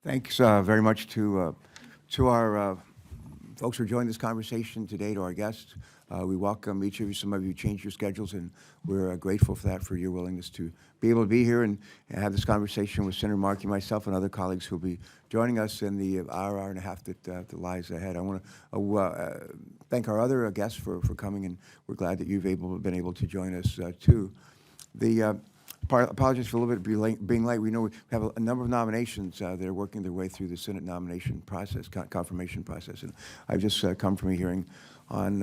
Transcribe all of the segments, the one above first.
Thanks very much to our folks who joined this conversation today, to our guests. We welcome each of you. Some of you changed your schedules, and we're grateful for that, for your willingness to be able to be here and have this conversation with Senator Markey, myself, and other colleagues who will be joining us in the hour and a half that lies ahead. I want to thank our other guests for coming, and we're glad that you've been able to join us too. Apologies for a little bit being late. We know we have a number of nominations that are working their way through the Senate nomination process, confirmation process. And I've just come from a hearing on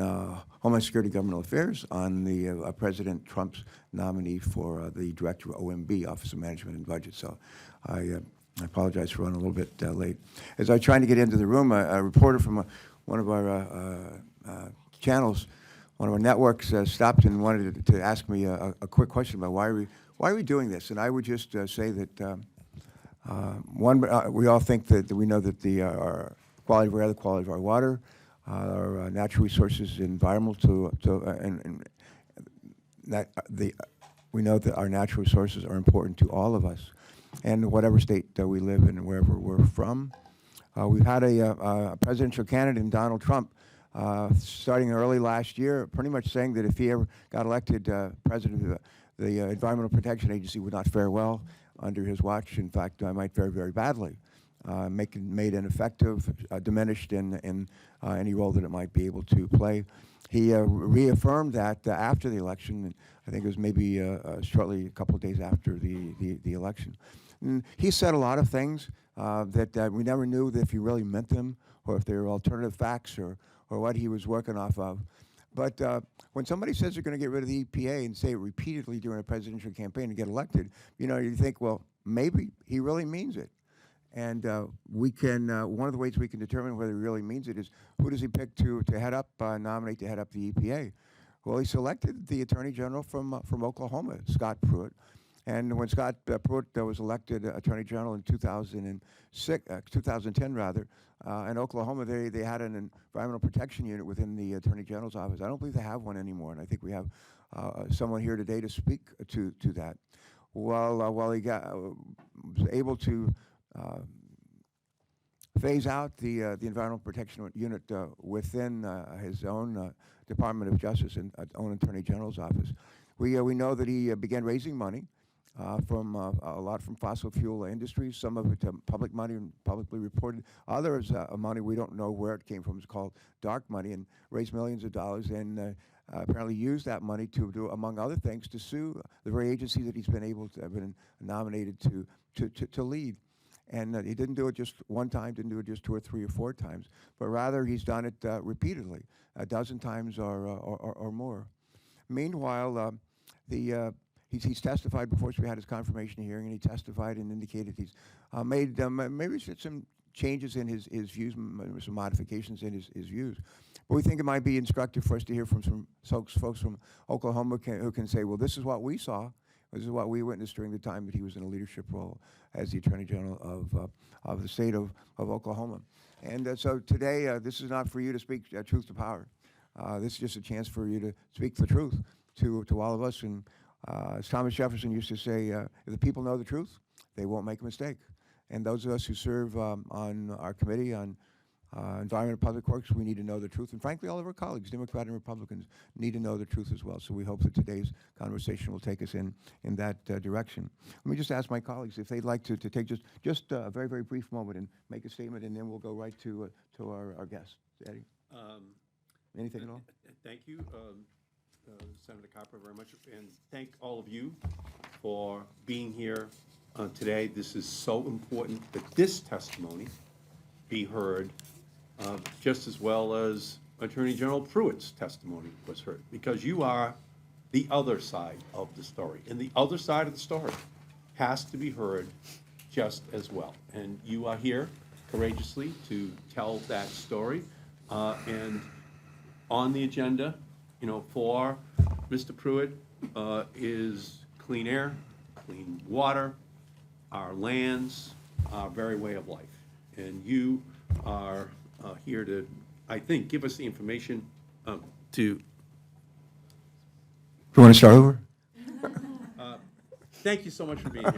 Homeland Security Governmental Affairs on the President Trump's nominee for the Director of OMB, Office of Management and Budget. So I apologize for running a little bit late. As I was trying to get into the room, a reporter from one of our channels, one of our networks, stopped and wanted to ask me a quick question about why are we doing this? And I would just say that we all think that we know that our quality of air, the quality of our water, our natural resources, environmental, and that we know that our natural resources are important to all of us, and whatever state that we live in and wherever we're from. We've had a presidential candidate, Donald Trump, starting early last year, pretty much saying that if he ever got elected president, the Environmental Protection Agency would not fare well under his watch. In fact, might fare very badly, made ineffective, diminished in any role that it might be able to play. He reaffirmed that after the election, and I think it was maybe shortly, a couple of days after the election. And he said a lot of things that we never knew that if he really meant them, or if they were alternative facts, or what he was working off of. But when somebody says they're going to get rid of the EPA and say it repeatedly during a presidential campaign and get elected, you think, well, maybe he really means it. And we can, one of the ways we can determine whether he really means it is, who does he pick to nominate to head up the EPA? Well, he selected the Attorney General from Oklahoma, Scott Pruitt. And when Scott Pruitt was elected Attorney General in 2010 rather, in Oklahoma, they had an environmental protection unit within the Attorney General's office. I don't believe they have one anymore, and I think we have someone here today to speak to that. While he was able to phase out the environmental protection unit within his own Department of Justice and own Attorney General's office, we know that he began raising money from a lot from fossil fuel industries, some of it public money and publicly reported. Others money we don't know where it came from. It's called dark money, and raised millions of dollars, and apparently used that money to do, among other things, to sue the very agency that he's been nominated to lead. And he didn't do it just one time, didn't do it just 2 or 3 or 4 times, but rather he's done it repeatedly, a dozen times or more. Meanwhile, he's testified before, so we had his confirmation hearing, and he testified and indicated he's made maybe some changes in his views, some modifications in his views. But we think it might be instructive for us to hear from some folks from Oklahoma who can say, well, this is what we saw, this is what we witnessed during the time that he was in a leadership role as the Attorney General of the state of Oklahoma. And so today, this is not for you to speak truth to power. This is just a chance for you to speak the truth to all of us. And as Thomas Jefferson used to say, if the people know the truth, they won't make a mistake. And those of us who serve on our committee on Environment and Public Works, we need to know the truth. And frankly, all of our colleagues, Democrat and Republicans, need to know the truth as well. So we hope that today's conversation will take us in that direction. Let me just ask my colleagues if they'd like to take just a very, very brief moment and make a statement, and then we'll go right to our guest. Eddie? Anything at all? Thank you, Senator Carper, very much. And thank all of you for being here today. This is so important that this testimony be heard just as well as Attorney General Pruitt's testimony was heard, because you are the other side of the story. And the other side of the story has to be heard just as well. And you are here courageously to tell that story. And on the agenda, for Mr. Pruitt is clean air, clean water, our lands, our very way of life. And you are here to, I think, give us the information to... You want to start over? Thank you so much for being here.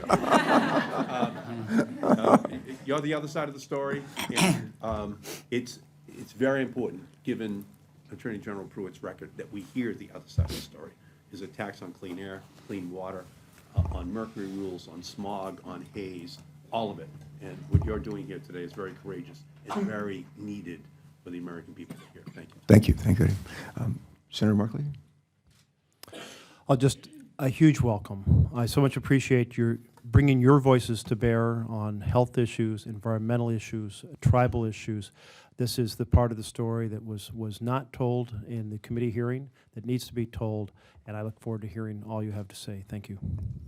You're the other side of the story, and it's very important, given Attorney General Pruitt's record, that we hear the other side of the story. His attacks on clean air, clean water, on mercury rules, on smog, on haze, all of it. And what you're doing here today is very courageous and very needed for the American people to hear. Thank you. Thank you. Thank you. Senator Markley? A huge welcome. I so much appreciate your bringing your voices to bear on health issues, environmental issues, tribal issues. This is the part of the story that was not told in the committee hearing that needs to be told, and I look forward to hearing all you have to say. Thank you.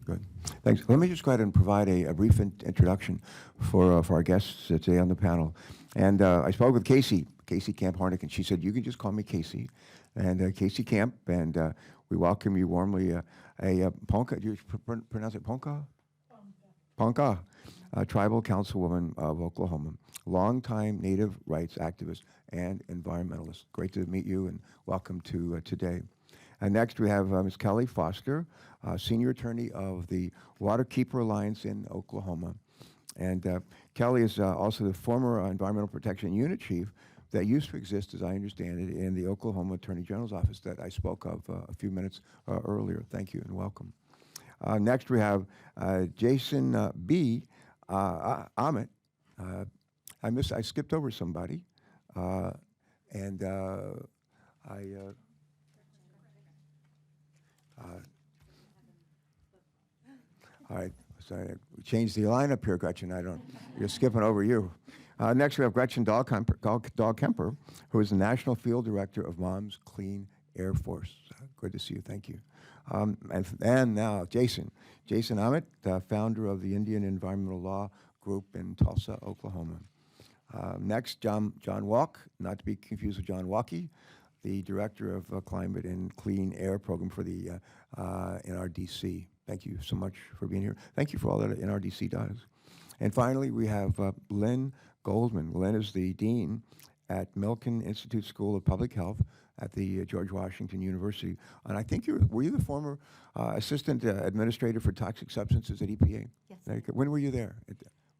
Good. Thanks. Let me just go ahead and provide a brief introduction for our guests today on the panel. And I spoke with Casey Camp Harnick, and she said, you can just call me Casey. And Casey Camp, and we welcome you warmly. A Ponca, do you pronounce it Ponca? Ponca, tribal councilwoman of Oklahoma, longtime native rights activist and environmentalist. Great to meet you and welcome to today. Next we have Ms. Kelly Foster, senior attorney of the Waterkeeper Alliance in Oklahoma. And Kelly is also the former Environmental Protection Unit chief that used to exist, as I understand it, in the Oklahoma Attorney General's office that I spoke of a few minutes earlier. Thank you and welcome. Next we have Jason B. Ahmet. I skipped over somebody, all right, sorry, we changed the lineup here, Gretchen. You're skipping over you. Next, we have Gretchen Dahl-Kemper, who is the National Field Director of Mom's Clean Air Force. Good to see you. Thank you. And now, Jason Ahmet, founder of the Indian Environmental Law Group in Tulsa, Oklahoma. Next, John Walk, not to be confused with John Walkie, the Director of Climate and Clean Air Program for the NRDC. Thank you so much for being here. Thank you for all that NRDC does. And finally, we have Lynn Goldman. Lynn is the Dean at Milken Institute School of Public Health at the George Washington University. And I think were you the former Assistant Administrator for Toxic Substances at EPA? Yes. When were you there?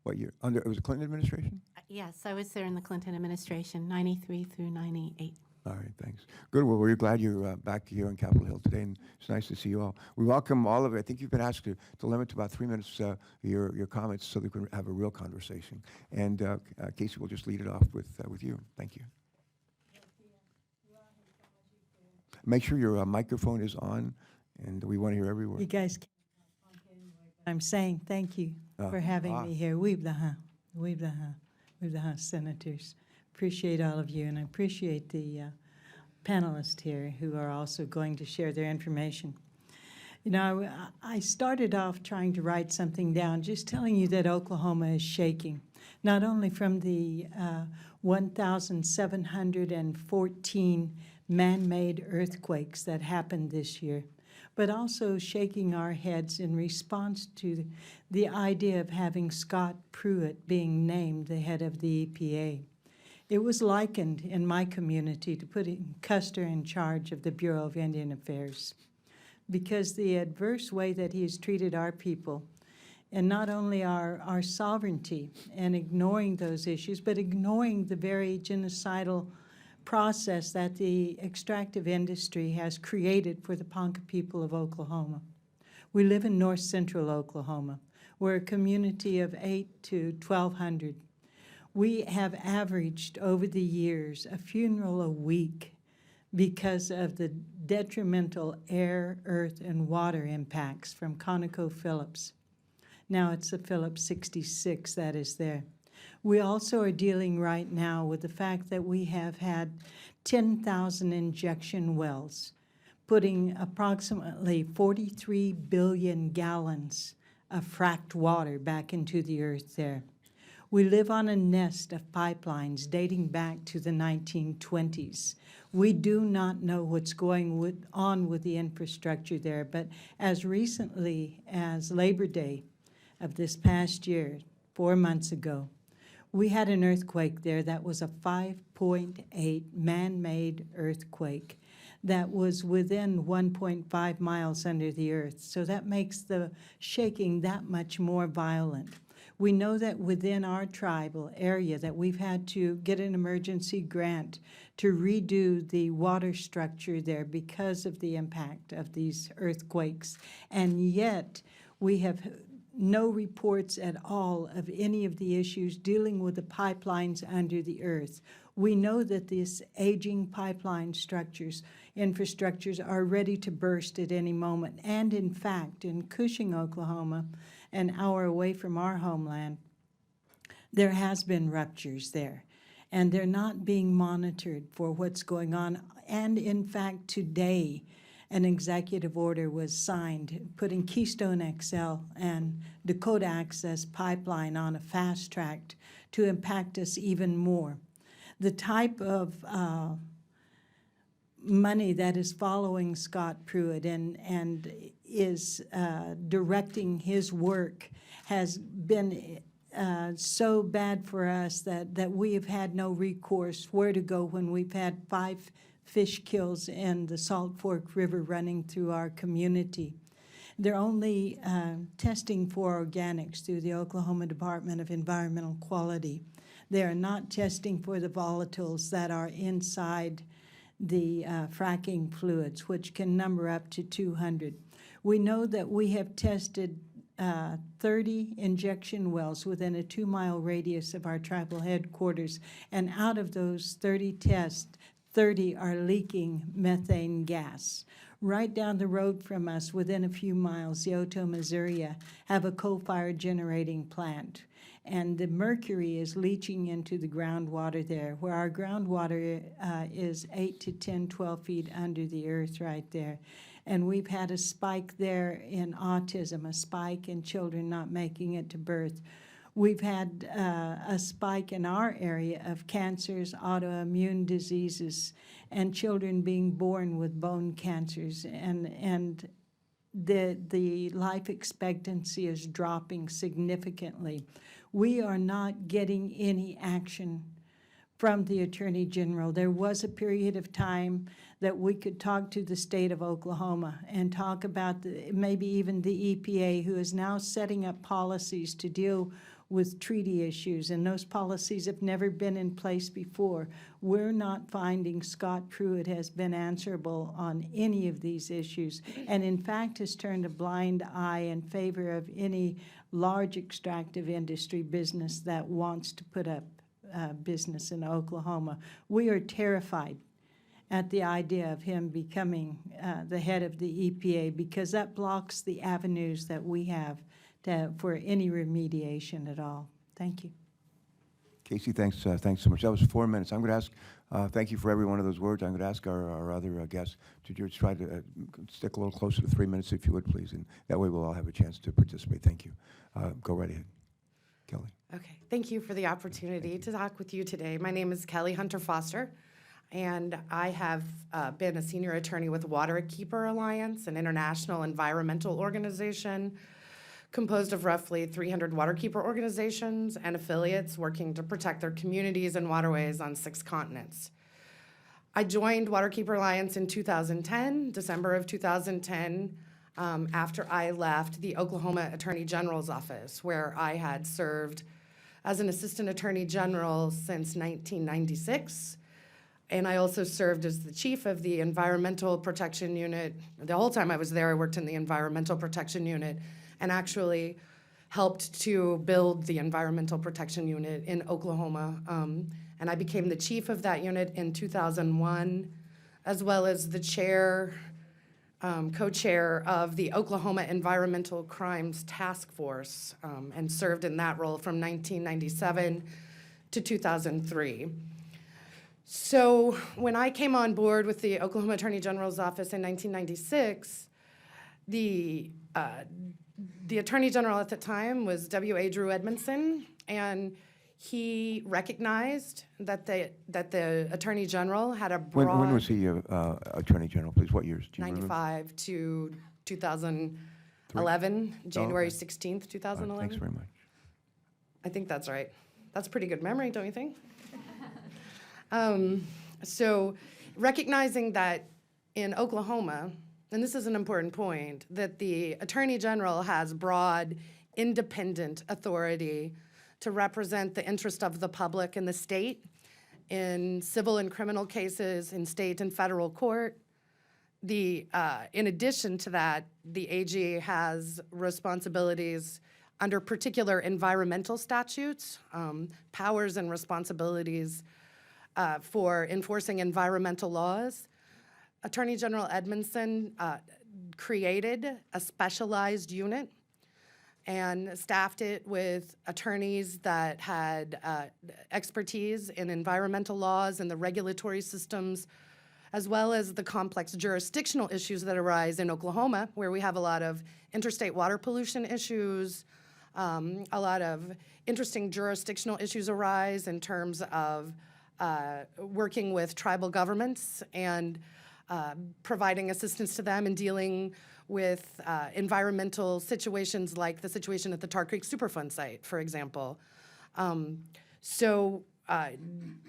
What year? It was the Clinton administration? Yes, I was there in the Clinton administration, 93 through 98. All right, thanks. Good. Well, we're glad you're back here on Capitol Hill today, and it's nice to see you all. We welcome all of you. I think you've been asked to limit to about 3 minutes your comments so that we can have a real conversation. And Casey will just lead it off with you. Thank you. Make sure your microphone is on, and we want to hear every word. You guys can't. I'm saying thank you for having me here. We've the senators. Appreciate all of you, and I appreciate the panelists here who are also going to share their information. You know, I started off trying to write something down, just telling you that Oklahoma is shaking, not only from the 1,714 man-made earthquakes that happened this year, but also shaking our heads in response to the idea of having Scott Pruitt being named the head of the EPA. It was likened in my community to putting Custer in charge of the Bureau of Indian Affairs, because the adverse way that he has treated our people, and not only our sovereignty and ignoring those issues, but ignoring the very genocidal process that the extractive industry has created for the Ponca people of Oklahoma. We live in north central Oklahoma. We're a community of 8 to 1,200. We have averaged over the years a funeral a week because of the detrimental air, earth, and water impacts from ConocoPhillips. Now it's the Phillips 66 that is there. We also are dealing right now with the fact that we have had 10,000 injection wells, putting approximately 43 billion gallons of fracked water back into the earth there. We live on a nest of pipelines dating back to the 1920s. We do not know what's going on with the infrastructure there, but as recently as Labor Day of this past year, 4 months ago, we had an earthquake there that was a 5.8 man-made earthquake that was within 1.5 miles under the earth. So that makes the shaking that much more violent. We know that within our tribal area that we've had to get an emergency grant to redo the water structure there because of the impact of these earthquakes. And yet we have no reports at all of any of the issues dealing with the pipelines under the earth. We know that these aging pipeline infrastructures are ready to burst at any moment. And in fact, in Cushing, Oklahoma, an hour away from our homeland, there has been ruptures there. And they're not being monitored for what's going on. And in fact, today, an executive order was signed putting Keystone XL and Dakota Access Pipeline on a fast track to impact us even more. The type of money that is following Scott Pruitt and is directing his work has been so bad for us that we have had no recourse where to go when we've had 5 fish kills in the Salt Fork River running through our community. They're only testing for organics through the Oklahoma Department of Environmental Quality. They are not testing for the volatiles that are inside the fracking fluids, which can number up to 200. We know that we have tested 30 injection wells within a 2-mile radius of our tribal headquarters, and out of those 30 tests, 30 are leaking methane gas. Right down the road from us, within a few miles, Yoto, Missouri, have a coal-fired generating plant. And the mercury is leaching into the groundwater there, where our groundwater is 8 to 10, 12 feet under the earth right there. And we've had a spike there in autism, a spike in children not making it to birth. We've had a spike in our area of cancers, autoimmune diseases, and children being born with bone cancers. And the life expectancy is dropping significantly. We are not getting any action from the Attorney General. There was a period of time that we could talk to the state of Oklahoma and talk about maybe even the EPA, who is now setting up policies to deal with treaty issues, and those policies have never been in place before. We're not finding Scott Pruitt has been answerable on any of these issues, and in fact has turned a blind eye in favor of any large extractive industry business that wants to put up business in Oklahoma. We are terrified at the idea of him becoming the head of the EPA, because that blocks the avenues that we have for any remediation at all. Thank you. Casey, thanks so much. That was 4 minutes. I'm going to ask, thank you for every one of those words. I'm going to ask our other guests to just try to stick a little closer to 3 minutes, if you would, please, and that way we'll all have a chance to participate. Thank you. Go right ahead. Kelly. Okay, thank you for the opportunity to talk with you today. My name is Kelly Hunter Foster, and I have been a senior attorney with Waterkeeper Alliance, an international environmental organization composed of roughly 300 waterkeeper organizations and affiliates working to protect their communities and waterways on 6 continents. I joined Waterkeeper Alliance in 2010, December of 2010, after I left the Oklahoma Attorney General's office, where I had served as an assistant attorney general since 1996. And I also served as the chief of the Environmental Protection Unit. The whole time I was there, I worked in the Environmental Protection Unit and actually helped to build the Environmental Protection Unit in Oklahoma. And I became the chief of that unit in 2001, as well as the chair, co-chair of the Oklahoma Environmental Crimes Task Force, and served in that role from 1997 to 2003. So when I came on board with the Oklahoma Attorney General's office in 1996, the Attorney General at the time was W.A. Drew Edmondson, and he recognized that the Attorney General had a broad... When was he Attorney General, please? What years? Do you remember? 95 to 2011, January 16th, 2011. Thanks very much. I think that's right. That's a pretty good memory, don't you think? So recognizing that in Oklahoma, and this is an important point, that the Attorney General has broad, independent authority to represent the interest of the public in the state in civil and criminal cases in state and federal court. In addition to that, the AG has responsibilities under particular environmental statutes, powers and responsibilities for enforcing environmental laws. Attorney General Edmondson created a specialized unit and staffed it with attorneys that had expertise in environmental laws and the regulatory systems, as well as the complex jurisdictional issues that arise in Oklahoma, where we have a lot of interstate water pollution issues. A lot of interesting jurisdictional issues arise in terms of working with tribal governments and providing assistance to them in dealing with environmental situations like the situation at the Tar Creek Superfund site, for example.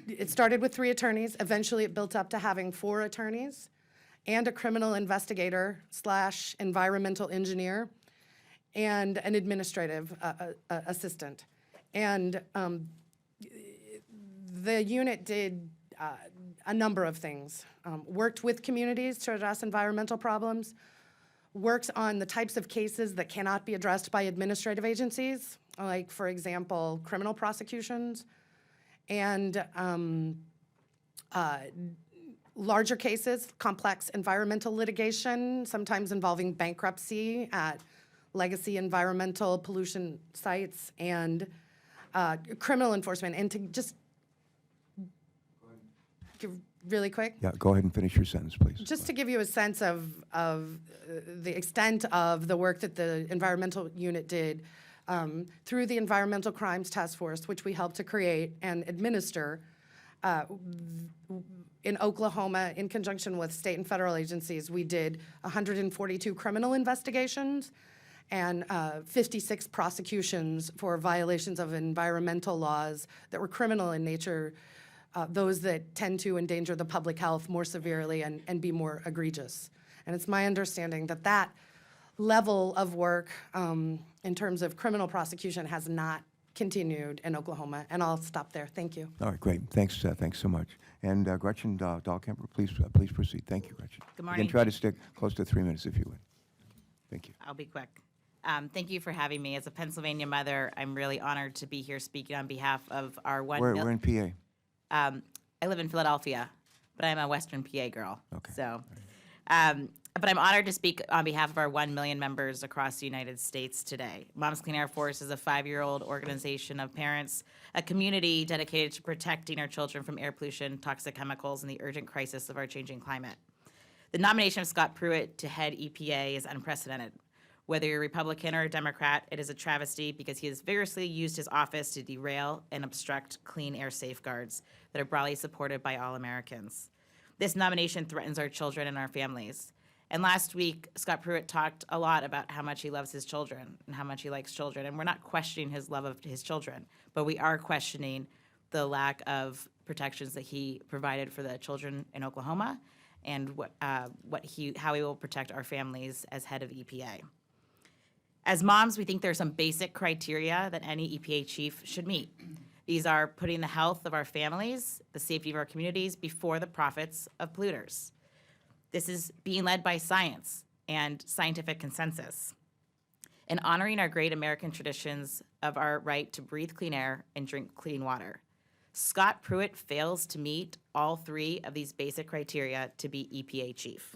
It started with 3 attorneys. Eventually, it built up to having 4 attorneys and a criminal investigator / environmental engineer and an administrative assistant. And the unit did a number of things. Worked with communities to address environmental problems, works on the types of cases that cannot be addressed by administrative agencies, like, for example, criminal prosecutions, and larger cases, complex environmental litigation, sometimes involving bankruptcy at legacy environmental pollution sites, and criminal enforcement. And to just give really quick, Yeah, go ahead and finish your sentence, please. just to give you a sense of the extent of the work that the environmental unit did through the Environmental Crimes Task Force, which we helped to create and administer in Oklahoma, in conjunction with state and federal agencies. We did 142 criminal investigations and 56 prosecutions for violations of environmental laws that were criminal in nature, those that tend to endanger the public health more severely and be more egregious. And it's my understanding that that level of work in terms of criminal prosecution has not continued in Oklahoma. And I'll stop there. Thank you. All right, great. Thanks so much. And Gretchen Dahlkemper, please proceed. Thank you, Gretchen. Good morning. Again, try to stick close to 3 minutes if you would. Thank you. I'll be quick. Thank you for having me. As a Pennsylvania mother, I'm really honored to be here speaking on behalf of our We're in PA. I live in Philadelphia, but I'm a Western PA girl. Okay. So, but I'm honored to speak on behalf of our 1 million members across the United States today. Moms Clean Air Force is a 5-year-old organization of parents, a community dedicated to protecting our children from air pollution, toxic chemicals, and the urgent crisis of our changing climate. The nomination of Scott Pruitt to head EPA is unprecedented. Whether you're a Republican or a Democrat, it is a travesty because he has vigorously used his office to derail and obstruct clean air safeguards that are broadly supported by all Americans. This nomination threatens our children and our families. And last week, Scott Pruitt talked a lot about how much he loves his children and how much he likes children. And we're not questioning his love of his children, but we are questioning the lack of protections that he provided for the children in Oklahoma and how he will protect our families as head of EPA. As moms, we think there are some basic criteria that any EPA chief should meet. These are putting the health of our families, the safety of our communities before the profits of polluters. This is being led by science and scientific consensus, and honoring our great American traditions of our right to breathe clean air and drink clean water. Scott Pruitt fails to meet all 3 of these basic criteria to be EPA chief.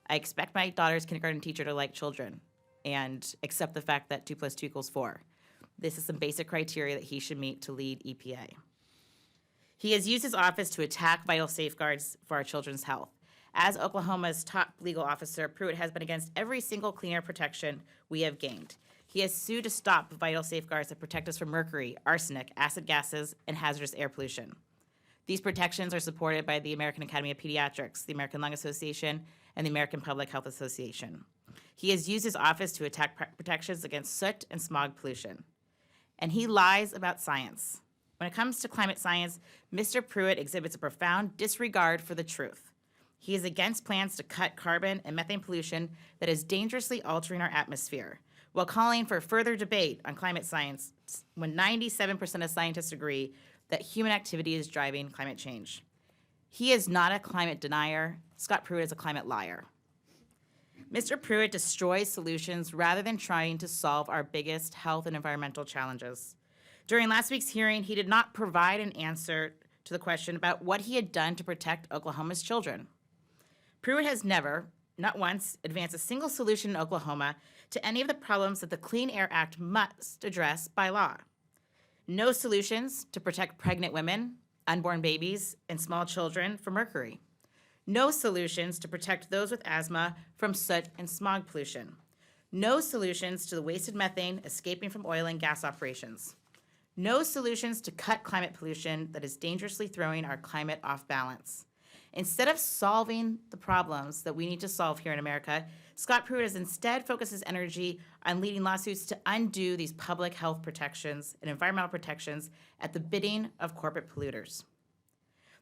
I expect my daughter's kindergarten teacher to like children and accept the fact that 2 + 2 = 4. This is some basic criteria that he should meet to lead EPA. He has used his office to attack vital safeguards for our children's health. As Oklahoma's top legal officer, Pruitt has been against every single clean air protection we have gained. He has sued to stop vital safeguards that protect us from mercury, arsenic, acid gases, and hazardous air pollution. These protections are supported by the American Academy of Pediatrics, the American Lung Association, and the American Public Health Association. He has used his office to attack protections against soot and smog pollution. And he lies about science. When it comes to climate science, Mr. Pruitt exhibits a profound disregard for the truth. He is against plans to cut carbon and methane pollution that is dangerously altering our atmosphere, while calling for further debate on climate science when 97% of scientists agree that human activity is driving climate change. He is not a climate denier. Scott Pruitt is a climate liar. Mr. Pruitt destroys solutions rather than trying to solve our biggest health and environmental challenges. During last week's hearing, he did not provide an answer to the question about what he had done to protect Oklahoma's children. Pruitt has never, not once, advanced a single solution in Oklahoma to any of the problems that the Clean Air Act must address by law. No solutions to protect pregnant women, unborn babies, and small children from mercury. No solutions to protect those with asthma from soot and smog pollution. No solutions to the wasted methane escaping from oil and gas operations. No solutions to cut climate pollution that is dangerously throwing our climate off balance. Instead of solving the problems that we need to solve here in America, Scott Pruitt has instead focused his energy on leading lawsuits to undo these public health protections and environmental protections at the bidding of corporate polluters.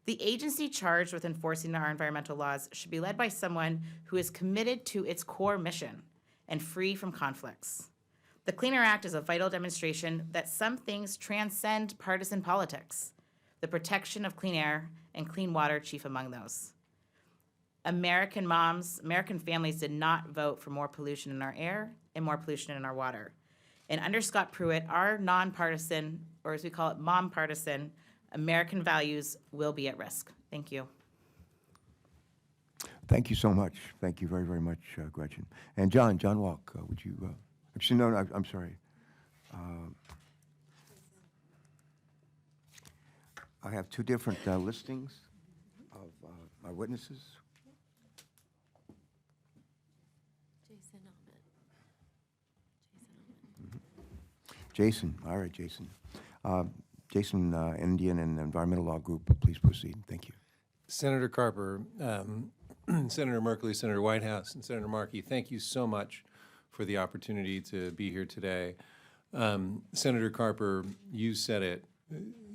The agency charged with enforcing our environmental laws should be led by someone who is committed to its core mission and free from conflicts. The Clean Air Act is a vital demonstration that some things transcend partisan politics, the protection of clean air and clean water chief among those. American moms, American families did not vote for more pollution in our air and more pollution in our water. And under Scott Pruitt, our nonpartisan, or as we call it, mom-partisan, American values will be at risk. Thank you. Thank you so much. Thank you very, very much, Gretchen. And John Walk, would you, actually, no, I'm sorry. I have two different listings of my witnesses. Jason, all right, Jason. Jason, Indian and Environmental Law Group, please proceed. Thank you. Senator Carper, Senator Merkley, Senator Whitehouse, and Senator Markey, thank you so much for the opportunity to be here today. Senator Carper, you said it.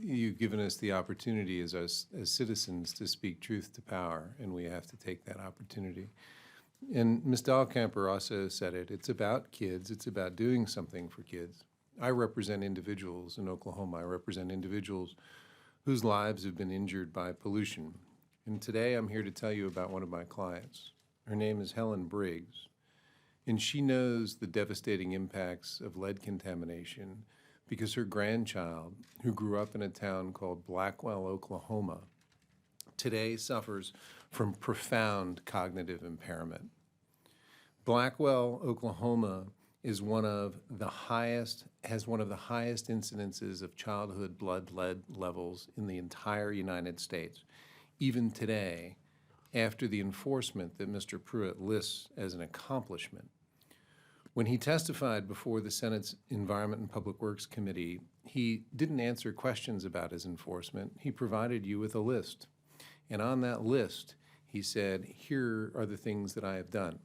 You've given us the opportunity as citizens to speak truth to power, and we have to take that opportunity. And Ms. Dahlkemper also said it. It's about kids. It's about doing something for kids. I represent individuals in Oklahoma. I represent individuals whose lives have been injured by pollution. And today I'm here to tell you about one of my clients. Her name is Helen Briggs, and she knows the devastating impacts of lead contamination because her grandchild, who grew up in a town called Blackwell, Oklahoma, today suffers from profound cognitive impairment. Blackwell, Oklahoma has one of the highest incidences of childhood blood lead levels in the entire United States, even today, after the enforcement that Mr. Pruitt lists as an accomplishment. When he testified before the Senate's Environment and Public Works Committee, he didn't answer questions about his enforcement. He provided you with a list. And on that list, he said, here are the things that I have done.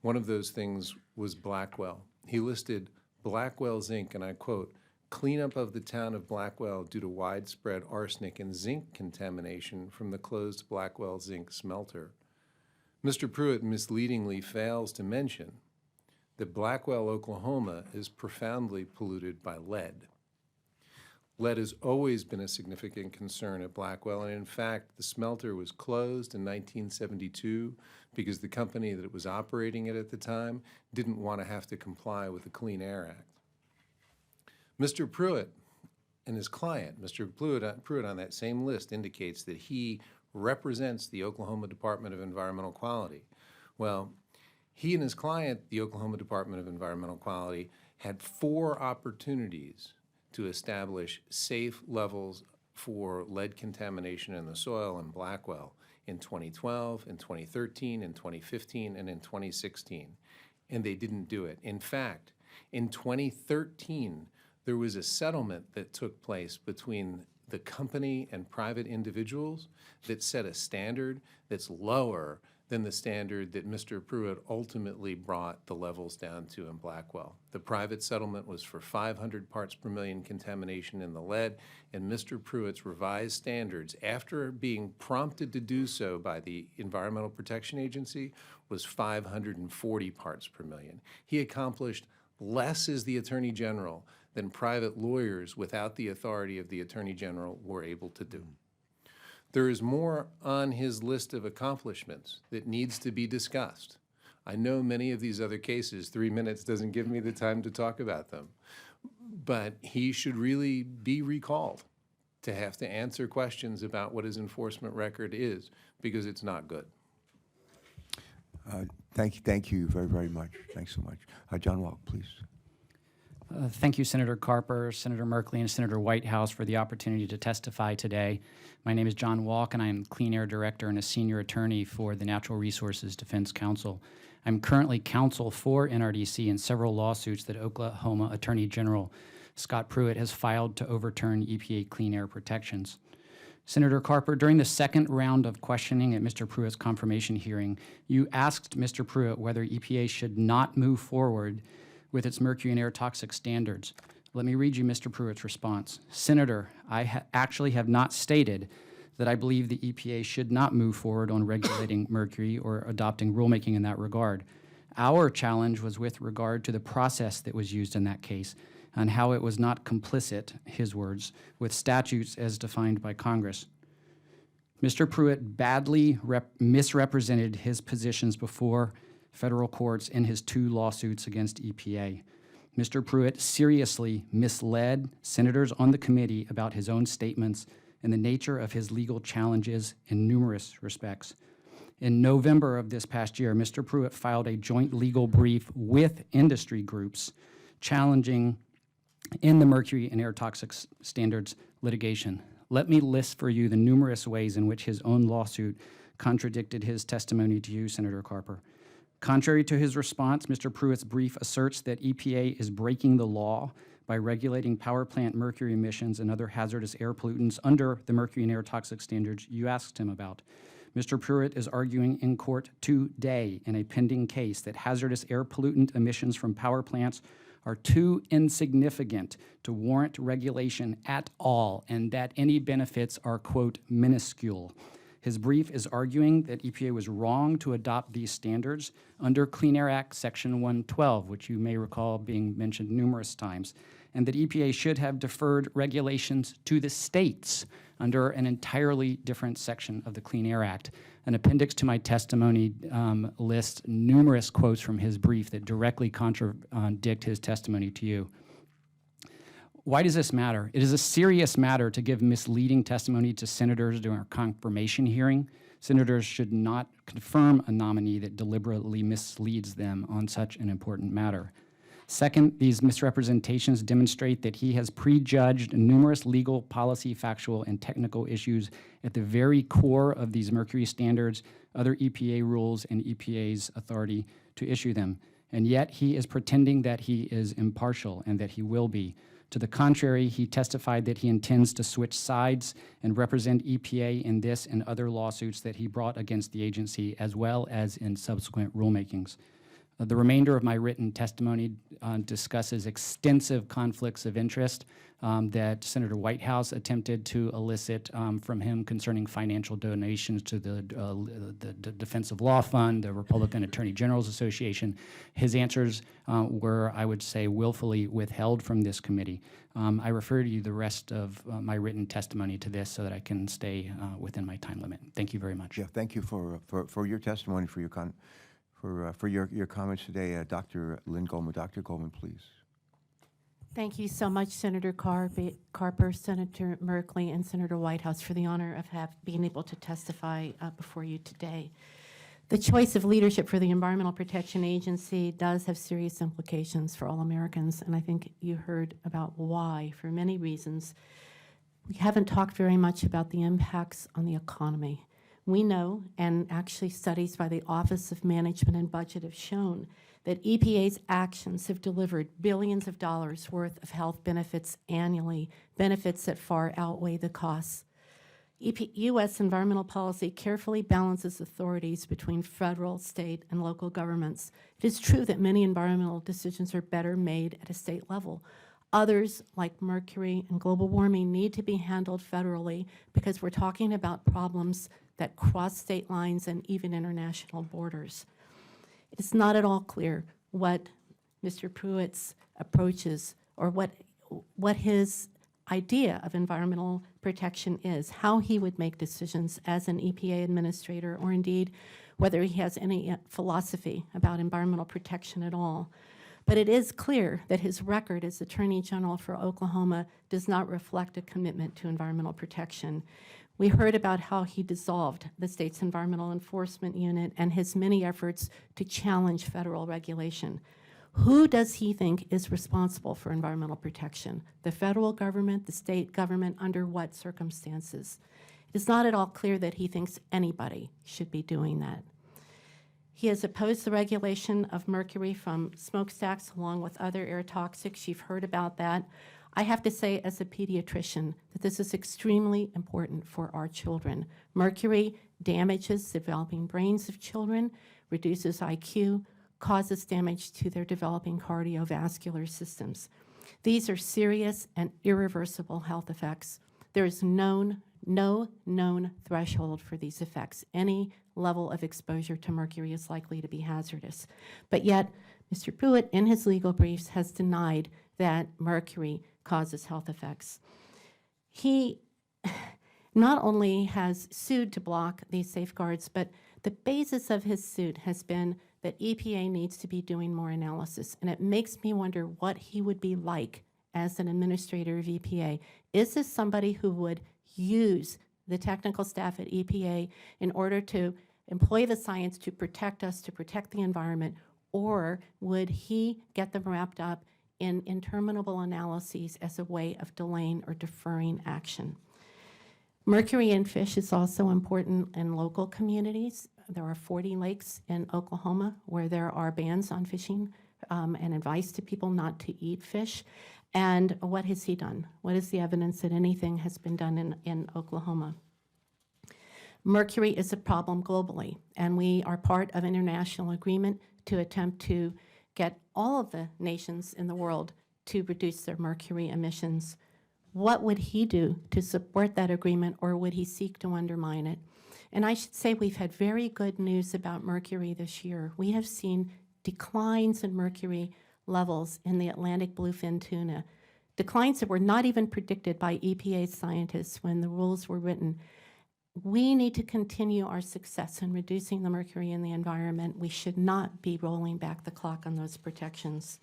One of those things was Blackwell. He listed Blackwell zinc, and I quote, cleanup of the town of Blackwell due to widespread arsenic and zinc contamination from the closed Blackwell zinc smelter. Mr. Pruitt misleadingly fails to mention that Blackwell, Oklahoma is profoundly polluted by lead. Lead has always been a significant concern at Blackwell, and in fact, the smelter was closed in 1972 because the company that was operating it at the time didn't want to have to comply with the Clean Air Act. Mr. Pruitt and his client, Mr. Pruitt on that same list indicates that he represents the Oklahoma Department of Environmental Quality. Well, he and his client, the Oklahoma Department of Environmental Quality, had 4 opportunities to establish safe levels for lead contamination in the soil in Blackwell in 2012, in 2013, in 2015, and in 2016. And they didn't do it. In fact, in 2013, there was a settlement that took place between the company and private individuals that set a standard that's lower than the standard that Mr. Pruitt ultimately brought the levels down to in Blackwell. The private settlement was for 500 parts per million contamination in the lead, and Mr. Pruitt's revised standards, after being prompted to do so by the Environmental Protection Agency, was 540 parts per million. He accomplished less as the Attorney General than private lawyers without the authority of the Attorney General were able to do. There is more on his list of accomplishments that needs to be discussed. I know many of these other cases, 3 minutes doesn't give me the time to talk about them, but he should really be recalled to have to answer questions about what his enforcement record is, because it's not good. Thank you very, very much. Thanks so much. John Walk, please. Thank you, Senator Carper, Senator Merkley, and Senator Whitehouse for the opportunity to testify today. My name is John Walk, and I am Clean Air Director and a Senior Attorney for the Natural Resources Defense Council. I'm currently counsel for NRDC in several lawsuits that Oklahoma Attorney General Scott Pruitt has filed to overturn EPA clean air protections. Senator Carper, during the second round of questioning at Mr. Pruitt's confirmation hearing, you asked Mr. Pruitt whether EPA should not move forward with its mercury and air toxic standards. Let me read you Mr. Pruitt's response. Senator, I actually have not stated that I believe the EPA should not move forward on regulating mercury or adopting rulemaking in that regard. Our challenge was with regard to the process that was used in that case and how it was not complicit, his words, with statutes as defined by Congress. Mr. Pruitt badly misrepresented his positions before federal courts in his 2 lawsuits against EPA. Mr. Pruitt seriously misled senators on the committee about his own statements and the nature of his legal challenges in numerous respects. In November of this past year, Mr. Pruitt filed a joint legal brief with industry groups challenging in the mercury and air toxic standards litigation. Let me list for you the numerous ways in which his own lawsuit contradicted his testimony to you, Senator Carper. Contrary to his response, Mr. Pruitt's brief asserts that EPA is breaking the law by regulating power plant mercury emissions and other hazardous air pollutants under the mercury and air toxic standards you asked him about. Mr. Pruitt is arguing in court today in a pending case that hazardous air pollutant emissions from power plants are too insignificant to warrant regulation at all, and that any benefits are, quote, minuscule. His brief is arguing that EPA was wrong to adopt these standards under Clean Air Act Section 112, which you may recall being mentioned numerous times, and that EPA should have deferred regulations to the states under an entirely different section of the Clean Air Act. An appendix to my testimony lists numerous quotes from his brief that directly contradict his testimony to you. Why does this matter? It is a serious matter to give misleading testimony to senators during a confirmation hearing. Senators should not confirm a nominee that deliberately misleads them on such an important matter. Second, these misrepresentations demonstrate that he has prejudged numerous legal, policy, factual, and technical issues at the very core of these mercury standards, other EPA rules, and EPA's authority to issue them. And yet he is pretending that he is impartial and that he will be. To the contrary, he testified that he intends to switch sides and represent EPA in this and other lawsuits that he brought against the agency, as well as in subsequent rulemakings. The remainder of my written testimony discusses extensive conflicts of interest that Senator Whitehouse attempted to elicit from him concerning financial donations to the Defensive Law Fund, the Republican Attorney General's Association. His answers were, I would say, willfully withheld from this committee. I refer to you the rest of my written testimony to this so that I can stay within my time limit. Thank you very much. Yeah, thank you for your testimony, for your comments today. Dr. Lynn Goldman. Dr. Goldman, please. Thank you so much, Senator Carper, Senator Merkley, and Senator Whitehouse for the honor of being able to testify before you today. The choice of leadership for the Environmental Protection Agency does have serious implications for all Americans, and I think you heard about why, for many reasons. We haven't talked very much about the impacts on the economy. We know, and actually studies by the Office of Management and Budget have shown, that EPA's actions have delivered billions of dollars worth of health benefits annually, benefits that far outweigh the costs. U.S. environmental policy carefully balances authorities between federal, state, and local governments. It is true that many environmental decisions are better made at a state level. Others, like mercury and global warming, need to be handled federally because we're talking about problems that cross state lines and even international borders. It is not at all clear what Mr. Pruitt's approach is or what his idea of environmental protection is, how he would make decisions as an EPA administrator, or indeed whether he has any philosophy about environmental protection at all. But it is clear that his record as Attorney General for Oklahoma does not reflect a commitment to environmental protection. We heard about how he dissolved the state's environmental enforcement unit and his many efforts to challenge federal regulation. Who does he think is responsible for environmental protection? The federal government, the state government, under what circumstances? It is not at all clear that he thinks anybody should be doing that. He has opposed the regulation of mercury from smokestacks along with other air toxics. You've heard about that. I have to say as a pediatrician that this is extremely important for our children. Mercury damages the developing brains of children, reduces IQ, causes damage to their developing cardiovascular systems. These are serious and irreversible health effects. There is no known threshold for these effects. Any level of exposure to mercury is likely to be hazardous. But yet, Mr. Pruitt, in his legal briefs, has denied that mercury causes health effects. He not only has sued to block these safeguards, but the basis of his suit has been that EPA needs to be doing more analysis, and it makes me wonder what he would be like as an administrator of EPA. Is this somebody who would use the technical staff at EPA in order to employ the science to protect us, to protect the environment, or would he get them wrapped up in interminable analyses as a way of delaying or deferring action? Mercury in fish is also important in local communities. There are 40 lakes in Oklahoma where there are bans on fishing and advice to people not to eat fish. And what has he done? What is the evidence that anything has been done in Oklahoma? Mercury is a problem globally, and we are part of an international agreement to attempt to get all of the nations in the world to reduce their mercury emissions. What would he do to support that agreement, or would he seek to undermine it? And I should say we've had very good news about mercury this year. We have seen declines in mercury levels in the Atlantic bluefin tuna, declines that were not even predicted by EPA scientists when the rules were written. We need to continue our success in reducing the mercury in the environment. We should not be rolling back the clock on those protections.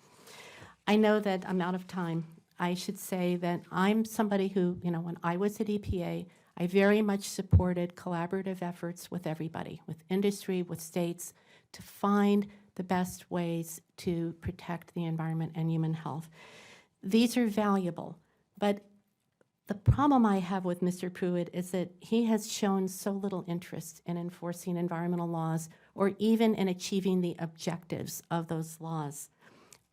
I know that I'm out of time. I should say that I'm somebody who, when I was at EPA, I very much supported collaborative efforts with everybody, with industry, with states, to find the best ways to protect the environment and human health. These are valuable, but the problem I have with Mr. Pruitt is that he has shown so little interest in enforcing environmental laws or even in achieving the objectives of those laws.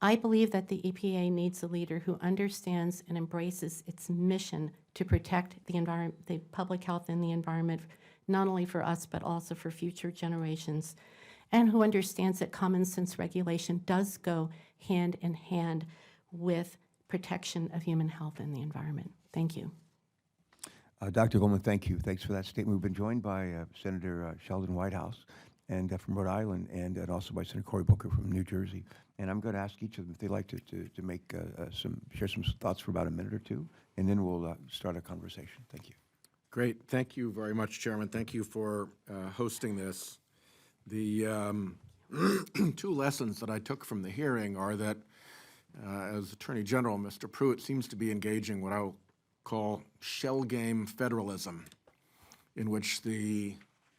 I believe that the EPA needs a leader who understands and embraces its mission to protect the public health and the environment, not only for us, but also for future generations, and who understands that common sense regulation does go hand in hand with protection of human health and the environment. Thank you. Dr. Goldman, thank you. Thanks for that statement. We've been joined by Senator Sheldon Whitehouse and from Rhode Island, and also by Senator Cory Booker from New Jersey. And I'm going to ask each of them if they'd like to make share some thoughts for about a minute or two, and then we'll start a conversation. Thank you. Great. Thank you very much, Chairman. Thank you for hosting this. The two lessons that I took from the hearing are that as Attorney General, Mr. Pruitt seems to be engaging what I'll call shell game federalism, in which the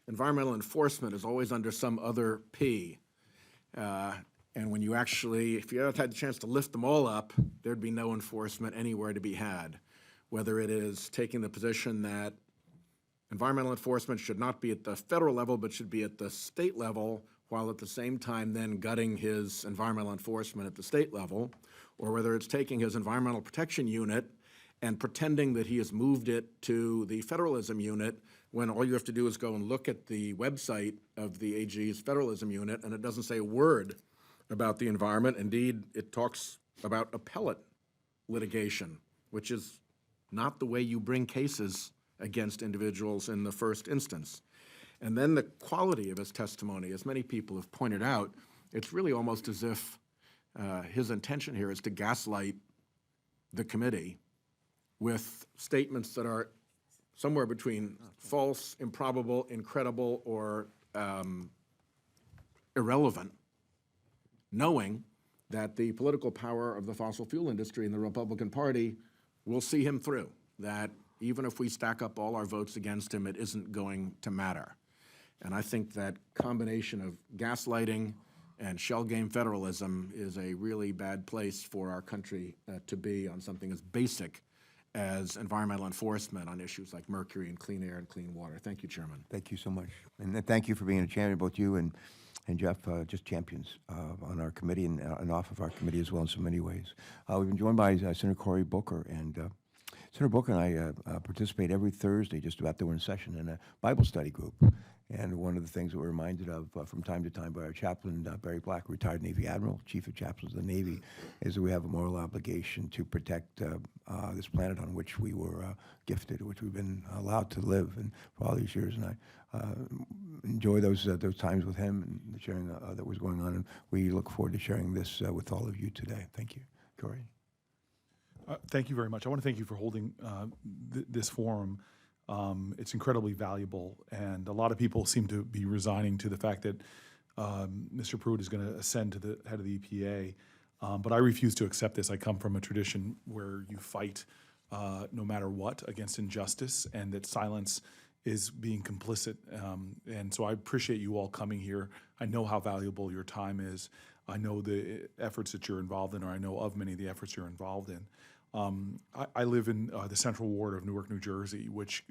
environmental enforcement is always under some other P. And when you actually, if you had the chance to lift them all up, there'd be no enforcement anywhere to be had, whether it is taking the position that environmental enforcement should not be at the federal level, but should be at the state level, while at the same time then gutting his environmental enforcement at the state level, or whether it's taking his environmental protection unit and pretending that he has moved it to the federalism unit when all you have to do is go and look at the website of the AG's federalism unit, and it doesn't say a word about the environment. Indeed, it talks about appellate litigation, which is not the way you bring cases against individuals in the first instance. And then the quality of his testimony, as many people have pointed out, it's really almost as if his intention here is to gaslight the committee with statements that are somewhere between false, improbable, incredible, or irrelevant, knowing that the political power of the fossil fuel industry and the Republican Party will see him through, that even if we stack up all our votes against him, it isn't going to matter. And I think that combination of gaslighting and shell game federalism is a really bad place for our country to be on something as basic as environmental enforcement on issues like mercury and clean air and clean water. Thank you, Chairman. Thank you so much. And thank you for being a champion, both you and Jeff, just champions on our committee and off of our committee as well in so many ways. We've been joined by Senator Cory Booker, and Senator Booker and I participate every Thursday just about during session in a Bible study group. And one of the things that we're reminded of from time to time by our chaplain, Barry Black, retired Navy Admiral, Chief of Chaplains of the Navy, is that we have a moral obligation to protect this planet on which we were gifted, which we've been allowed to live and for all these years. And I enjoy those times with him and the sharing that was going on. And we look forward to sharing this with all of you today. Thank you. Cory. Thank you very much. I want to thank you for holding this forum. It's incredibly valuable, and a lot of people seem to be resigning to the fact that Mr. Pruitt is going to ascend to the head of the EPA, but I refuse to accept this. I come from a tradition where you fight no matter what against injustice, and that silence is being complicit, and so I appreciate you all coming here. I know how valuable your time is. I know the efforts that you're involved in, or I know of many of the efforts you're involved in. I live in the Central Ward of Newark, New Jersey, which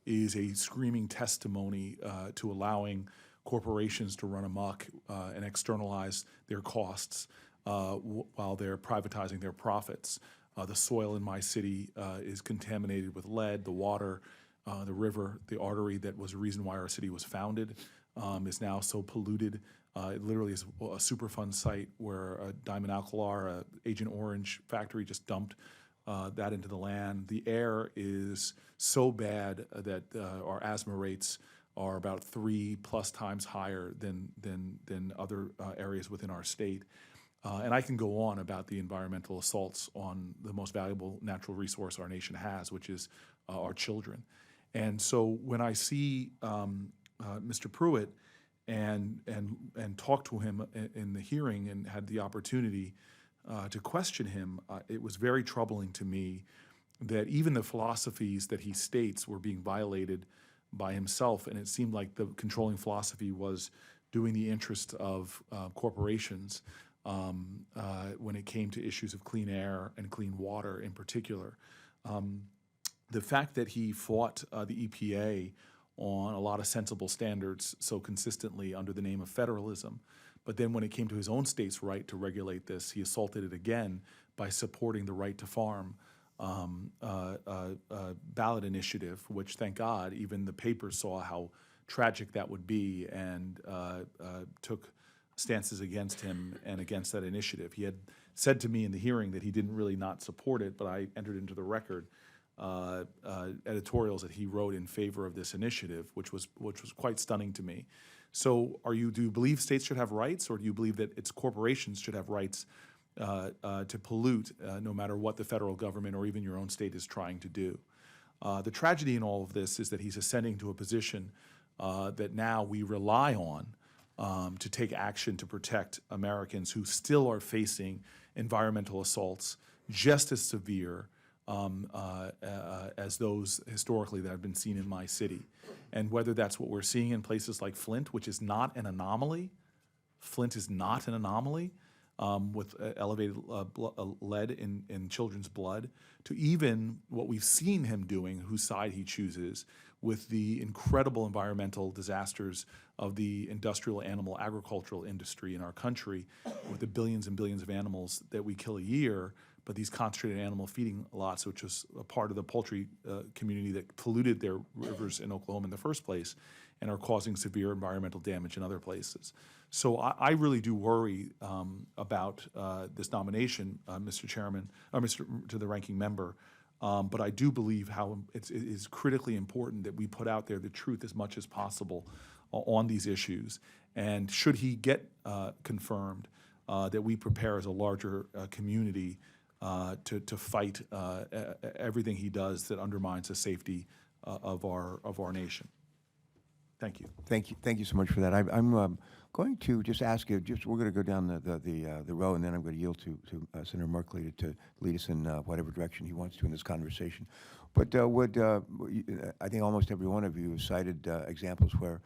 is a screaming testimony to allowing corporations to run amok and externalize their costs while they're privatizing their profits. The soil in my city is contaminated with lead. The water, the river, the artery that was the reason why our city was founded is now so polluted. It literally is a Superfund site where a Diamond Alcalar, Agent Orange factory just dumped that into the land. The air is so bad that our asthma rates are about 3+ times higher than other areas within our state. And I can go on about the environmental assaults on the most valuable natural resource our nation has, which is our children. And so when I see Mr. Pruitt and talked to him in the hearing and had the opportunity to question him, it was very troubling to me that even the philosophies that he states were being violated by himself, and it seemed like the controlling philosophy was doing the interest of corporations when it came to issues of clean air and clean water in particular. The fact that he fought the EPA on a lot of sensible standards so consistently under the name of federalism. But then when it came to his own state's right to regulate this, he assaulted it again by supporting the right to farm ballot initiative, which, thank God, even the papers saw how tragic that would be and took stances against him and against that initiative. He had said to me in the hearing that he didn't really not support it, but I entered into the record editorials that he wrote in favor of this initiative, which was quite stunning to me. So do you believe states should have rights, or do you believe that its corporations should have rights to pollute no matter what the federal government or even your own state is trying to do? The tragedy in all of this is that he's ascending to a position that now we rely on to take action to protect Americans who still are facing environmental assaults just as severe as those historically that have been seen in my city. And whether that's what we're seeing in places like Flint, which is not an anomaly. Flint is not an anomaly with elevated lead in children's blood, to even what we've seen him doing, whose side he chooses, with the incredible environmental disasters of the industrial animal agricultural industry in our country, with the billions and billions of animals that we kill a year, but these concentrated animal feeding lots, which was a part of the poultry community that polluted their rivers in Oklahoma in the first place and are causing severe environmental damage in other places. So I really do worry about this nomination, Mr. Chairman, to the ranking member. But I do believe how it is critically important that we put out there the truth as much as possible on these issues. And should he get confirmed, that we prepare as a larger community to fight everything he does that undermines the safety of our nation. Thank you. Thank you so much for that. I'm going to just ask you. We're going to go down the row, and then I'm going to yield to Senator Merkley to lead us in whatever direction he wants to in this conversation. But I think almost every one of you cited examples where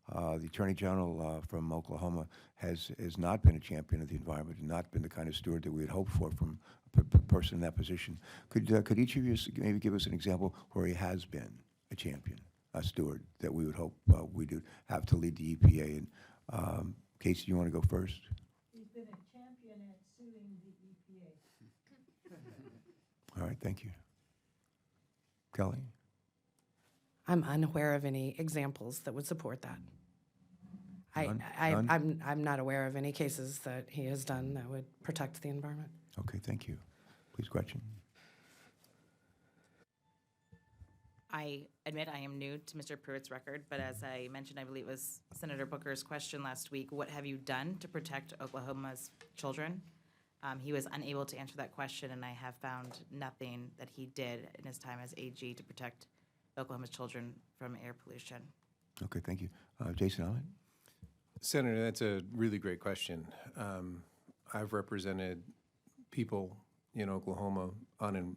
the Attorney General from Oklahoma has not been a champion of the environment and not been the kind of steward that we had hoped for from a person in that position. Could each of you maybe give us an example where he has been a champion, a steward that we would hope we do have to lead the EPA? And Casey, you want to go first? He's been a champion at suing the EPA. All right, thank you. Kelly? I'm unaware of any examples that would support that. None? I'm not aware of any cases that he has done that would protect the environment. Okay, thank you. Please, Gretchen. I admit I am new to Mr. Pruitt's record, but as I mentioned, I believe it was Senator Booker's question last week, what have you done to protect Oklahoma's children? He was unable to answer that question, and I have found nothing that he did in his time as AG to protect Oklahoma's children from air pollution. Okay, thank you. Jason Allen? Senator, that's a really great question. I've represented people in Oklahoma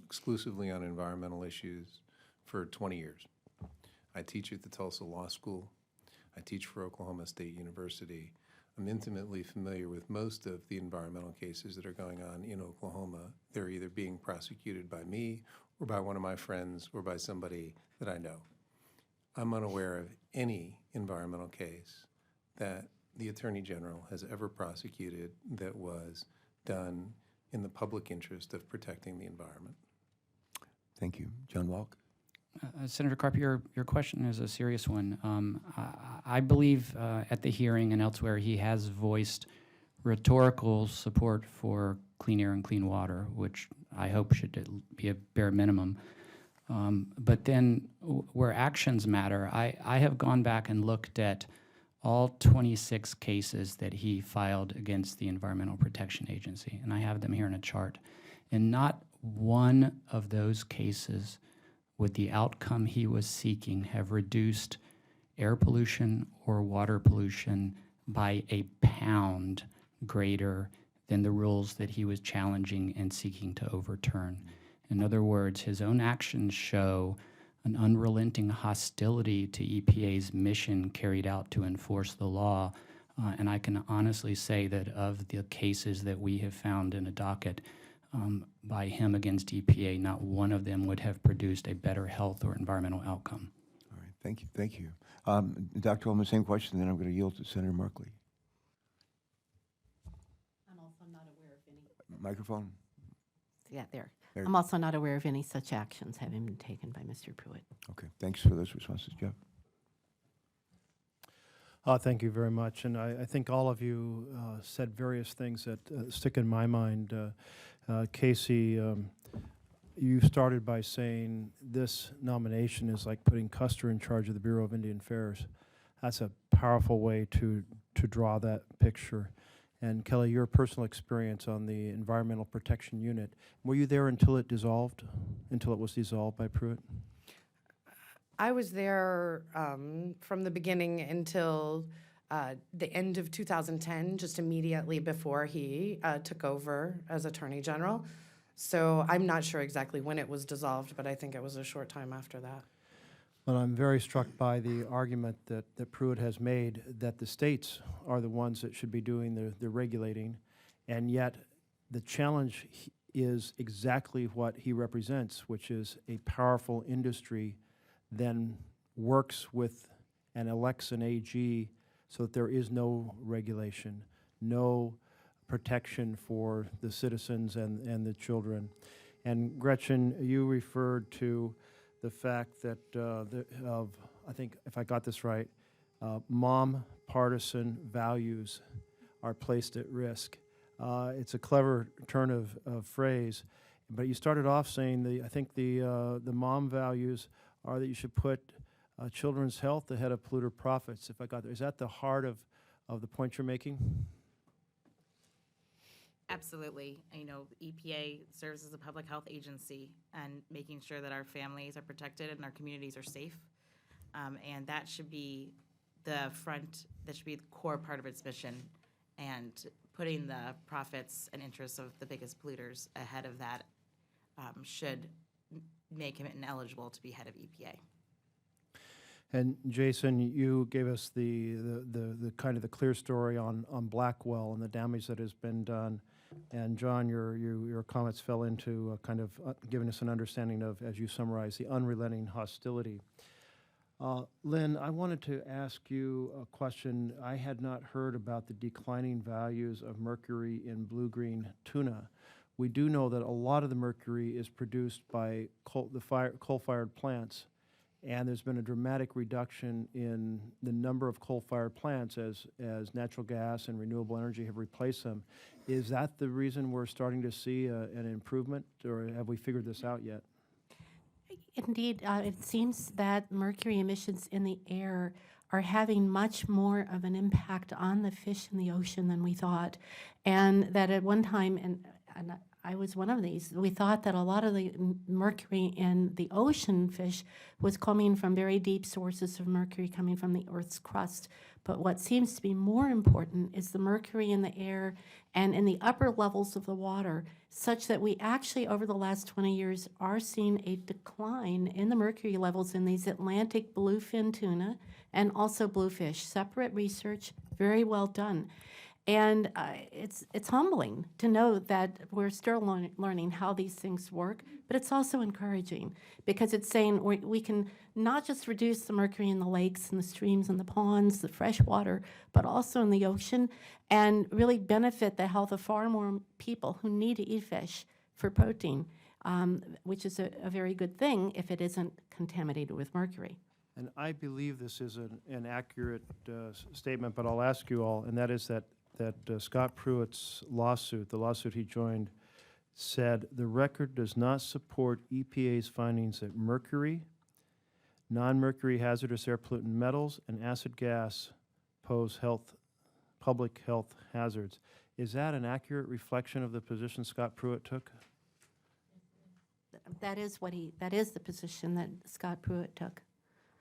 exclusively on environmental issues for 20 years. I teach at the Tulsa Law School. I teach for Oklahoma State University. I'm intimately familiar with most of the environmental cases that are going on in Oklahoma. They're either being prosecuted by me or by one of my friends or by somebody that I know. I'm unaware of any environmental case that the Attorney General has ever prosecuted that was done in the public interest of protecting the environment. Thank you. John Walk? Senator Carper, your question is a serious one. I believe at the hearing and elsewhere he has voiced rhetorical support for clean air and clean water, which I hope should be a bare minimum. But then where actions matter, I have gone back and looked at all 26 cases that he filed against the Environmental Protection Agency, and I have them here in a chart. And not one of those cases with the outcome he was seeking have reduced air pollution or water pollution by a pound greater than the rules that he was challenging and seeking to overturn. In other words, his own actions show an unrelenting hostility to EPA's mission carried out to enforce the law. And I can honestly say that of the cases that we have found in a docket by him against EPA, not one of them would have produced a better health or environmental outcome. All right, thank you. Thank you. Dr. Ullman, same question, then I'm going to yield to Senator Merkley. I'm also not aware of any. Microphone? Yeah, there. There. I'm also not aware of any such actions having been taken by Mr. Pruitt. Okay, thanks for those responses. Jeff? Thank you very much. And I think all of you said various things that stick in my mind. Casey, you started by saying this nomination is like putting Custer in charge of the Bureau of Indian Affairs. That's a powerful way to draw that picture. And Kelly, your personal experience on the Environmental Protection Unit, were you there until it dissolved, until it was dissolved by Pruitt? I was there from the beginning until the end of 2010, just immediately before he took over as Attorney General. So I'm not sure exactly when it was dissolved, but I think it was a short time after that. Well, I'm very struck by the argument that Pruitt has made that the states are the ones that should be doing the regulating, and yet the challenge is exactly what he represents, which is a powerful industry then works with and elects an AG so that there is no regulation, no protection for the citizens and the children. And Gretchen, you referred to the fact that I think if I got this right, mom partisan values are placed at risk. It's a clever turn of phrase, but you started off saying I think the mom values are that you should put children's health ahead of polluter profits. If I got that, is that the heart of the point you're making? Absolutely. You know, EPA serves as a public health agency and making sure that our families are protected and our communities are safe. And that should be that should be the core part of its mission. And putting the profits and interests of the biggest polluters ahead of that should make him ineligible to be head of EPA. And Jason, you gave us the kind of the clear story on Blackwell and the damage that has been done. And John, your comments fell into kind of giving us an understanding of, as you summarized, the unrelenting hostility. Lynn, I wanted to ask you a question. I had not heard about the declining values of mercury in blue-green tuna. We do know that a lot of the mercury is produced by coal-fired plants, and there's been a dramatic reduction in the number of coal-fired plants as natural gas and renewable energy have replaced them. Is that the reason we're starting to see an improvement, or have we figured this out yet? Indeed, it seems that mercury emissions in the air are having much more of an impact on the fish in the ocean than we thought. And that at one time, and I was one of these, we thought that a lot of the mercury in the ocean fish was coming from very deep sources of mercury coming from the Earth's crust. But what seems to be more important is the mercury in the air and in the upper levels of the water, such that we actually, over the last 20 years, are seeing a decline in the mercury levels in these Atlantic bluefin tuna and also bluefish. Separate research, very well done. And it's humbling to know that we're still learning how these things work, but it's also encouraging because it's saying we can not just reduce the mercury in the lakes and the streams and the ponds, the fresh water, but also in the ocean, and really benefit the health of far more people who need to eat fish for protein, which is a very good thing if it isn't contaminated with mercury. And I believe this is an accurate statement, but I'll ask you all, and that is that Scott Pruitt's lawsuit, the lawsuit he joined, said the record does not support EPA's findings that mercury, non-mercury hazardous air pollutant metals, and acid gas pose public health hazards. Is that an accurate reflection of the position Scott Pruitt took? That is the position that Scott Pruitt took.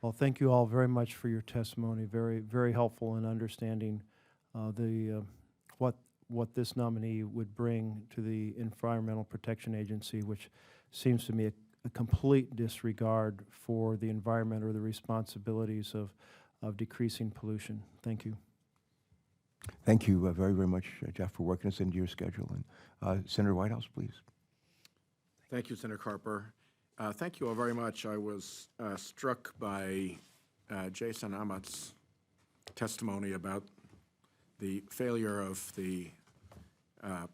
Well, thank you all very much for your testimony. Very, very helpful in understanding what this nominee would bring to the Environmental Protection Agency, which seems to me a complete disregard for the environment or the responsibilities of decreasing pollution. Thank you. Thank you very, very much, Jeff, for working us into your schedule. And Senator Whitehouse, please. Thank you, Senator Carper. Thank you all very much. I was struck by Jason Amat's testimony about the failure of the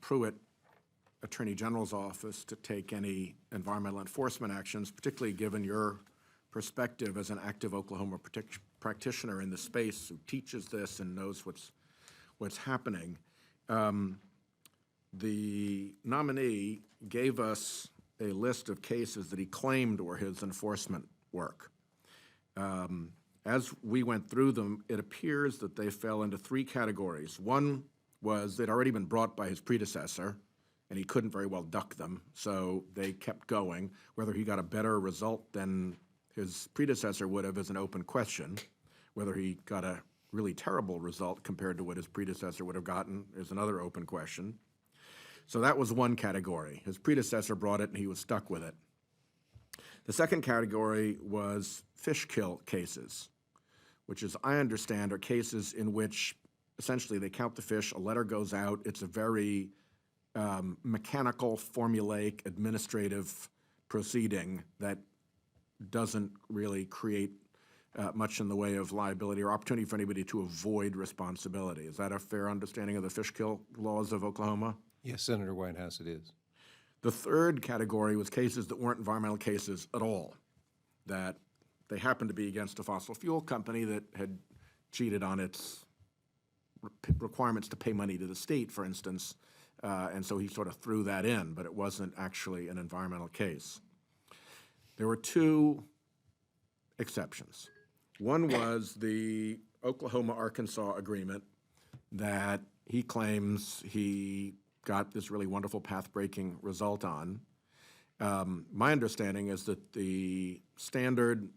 Pruitt Attorney General's office to take any environmental enforcement actions, particularly given your perspective as an active Oklahoma practitioner in the space who teaches this and knows what's happening. The nominee gave us a list of cases that he claimed were his enforcement work. As we went through them, it appears that they fell into three categories. One was they'd already been brought by his predecessor, and he couldn't very well duck them, so they kept going. Whether he got a better result than his predecessor would have is an open question. Whether he got a really terrible result compared to what his predecessor would have gotten is another open question. So that was one category. His predecessor brought it, and he was stuck with it. The second category was fish kill cases, which, as I understand, are cases in which essentially they count the fish, a letter goes out, it's a very mechanical, formulaic, administrative proceeding that doesn't really create much in the way of liability or opportunity for anybody to avoid responsibility. Is that a fair understanding of the fish kill laws of Oklahoma? Yes, Senator Whitehouse, it is. The third category was cases that weren't environmental cases at all, that they happened to be against a fossil fuel company that had cheated on its requirements to pay money to the state, for instance, and so he sort of threw that in, but it wasn't actually an environmental case. There were two exceptions. One was the Oklahoma-Arkansas agreement that he claims he got this really wonderful path-breaking result on. My understanding is that the standard,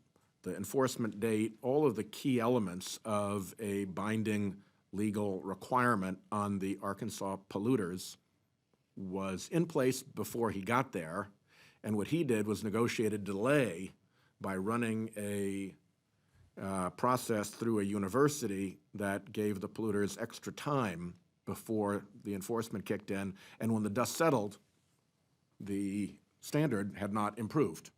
the enforcement date, all of the key elements of a binding legal requirement on the Arkansas polluters was in place before he got there, and what he did was negotiate a delay by running a process through a university that gave the polluters extra time before the enforcement kicked in, and when the dust settled, the standard had not improved.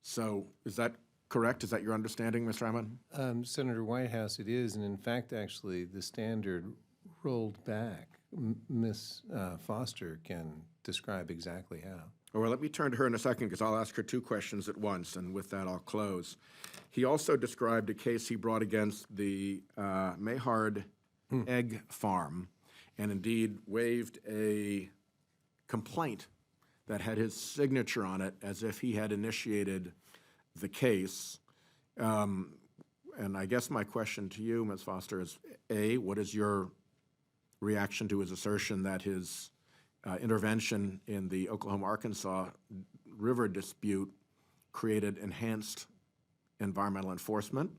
So is that correct? Is that your understanding, Mr. Hammond? Senator Whitehouse, it is, and in fact, actually, the standard rolled back. Ms. Foster can describe exactly how. Well, let me turn to her in a second because I'll ask her two questions at once, and with that, I'll close. He also described a case he brought against the Mayhard egg farm, and indeed waived a complaint that had his signature on it as if he had initiated the case. And I guess my question to you, Ms. Foster, is A, what is your reaction to his assertion that his intervention in the Oklahoma-Arkansas river dispute created enhanced environmental enforcement?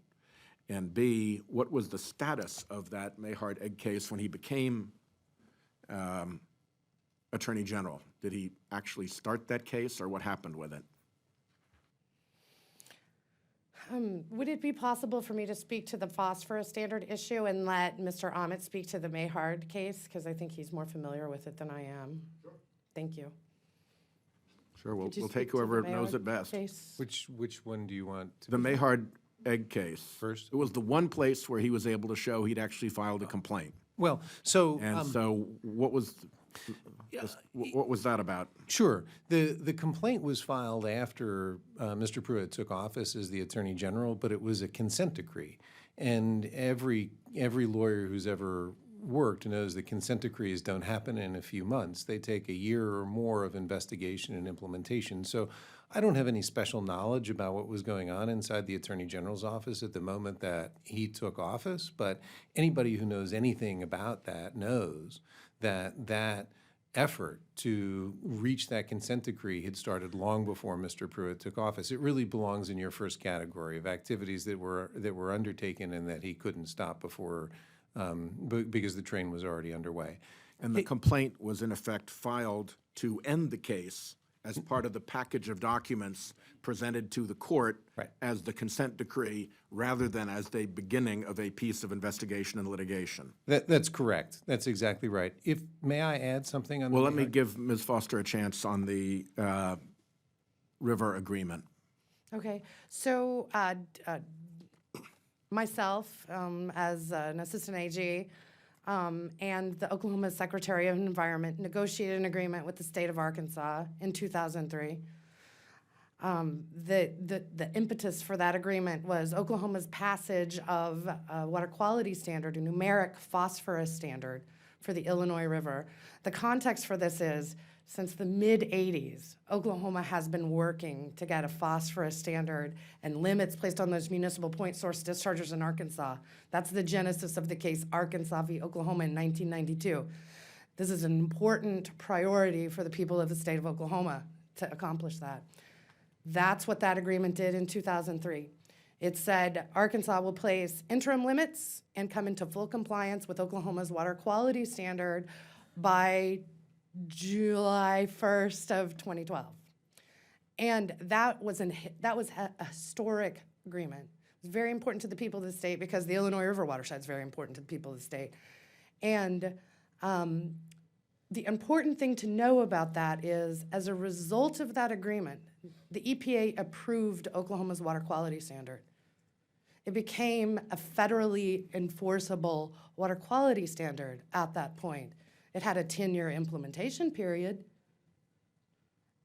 And B, what was the status of that Mayhard egg case when he became Attorney General? Did he actually start that case, or what happened with it? Would it be possible for me to speak to the phosphorus standard issue and let Mr. Ahmet speak to the Mayhard case? Because I think he's more familiar with it than I am. Sure. Thank you. Sure, we'll Could you take speak to whoever the knows Mayhard it best. case? Which one do you want to The Mayhard egg case. First? It was the one place where he was able to show he'd actually filed a complaint. Well, so And so what was that about? Sure. The complaint was filed after Mr. Pruitt took office as the Attorney General, but it was a consent decree. And every lawyer who's ever worked knows that consent decrees don't happen in a few months. They take a year or more of investigation and implementation. So I don't have any special knowledge about what was going on inside the Attorney General's office at the moment that he took office, but anybody who knows anything about that knows that that effort to reach that consent decree had started long before Mr. Pruitt took office. It really belongs in your first category of activities that were undertaken and that he couldn't stop before because the train was already underway. And the complaint was in effect filed to end the case as part of the package of documents presented to the court Right. as the consent decree, rather than as the beginning of a piece of investigation and litigation. That's correct. That's exactly right. May I add something on? Well, let me give Ms. Foster a chance on the river agreement. Okay, so myself, as an assistant AG, and the Oklahoma Secretary of Environment negotiated an agreement with the state of Arkansas in 2003. The impetus for that agreement was Oklahoma's passage of a water quality standard, a numeric phosphorus standard for the Illinois River. The context for this is, since the mid-'80s, Oklahoma has been working to get a phosphorus standard and limits placed on those municipal point source discharges in Arkansas. That's the genesis of the case Arkansas v. Oklahoma in 1992. This is an important priority for the people of the state of Oklahoma to accomplish that. That's what that agreement did in 2003. It said Arkansas will place interim limits and come into full compliance with Oklahoma's water quality standard by July 1st of 2012. And that was a historic agreement. It's very important to the people of the state because the Illinois River watershed is very important to the people of the state. And the important thing to know about that is, as a result of that agreement, the EPA approved Oklahoma's water quality standard. It became a federally enforceable water quality standard at that point. It had a 10-year implementation period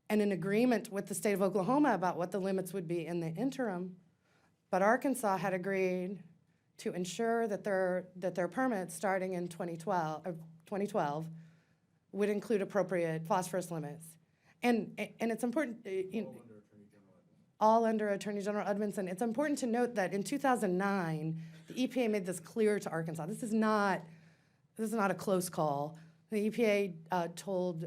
and an agreement with the state of Oklahoma about what the limits would be in the interim. But Arkansas had agreed to ensure that their permits starting in 2012 would include appropriate phosphorus limits. And it's important, all under Attorney General Edmondson. It's important to note that in 2009, the EPA made this clear to Arkansas. This is not a close call. The EPA told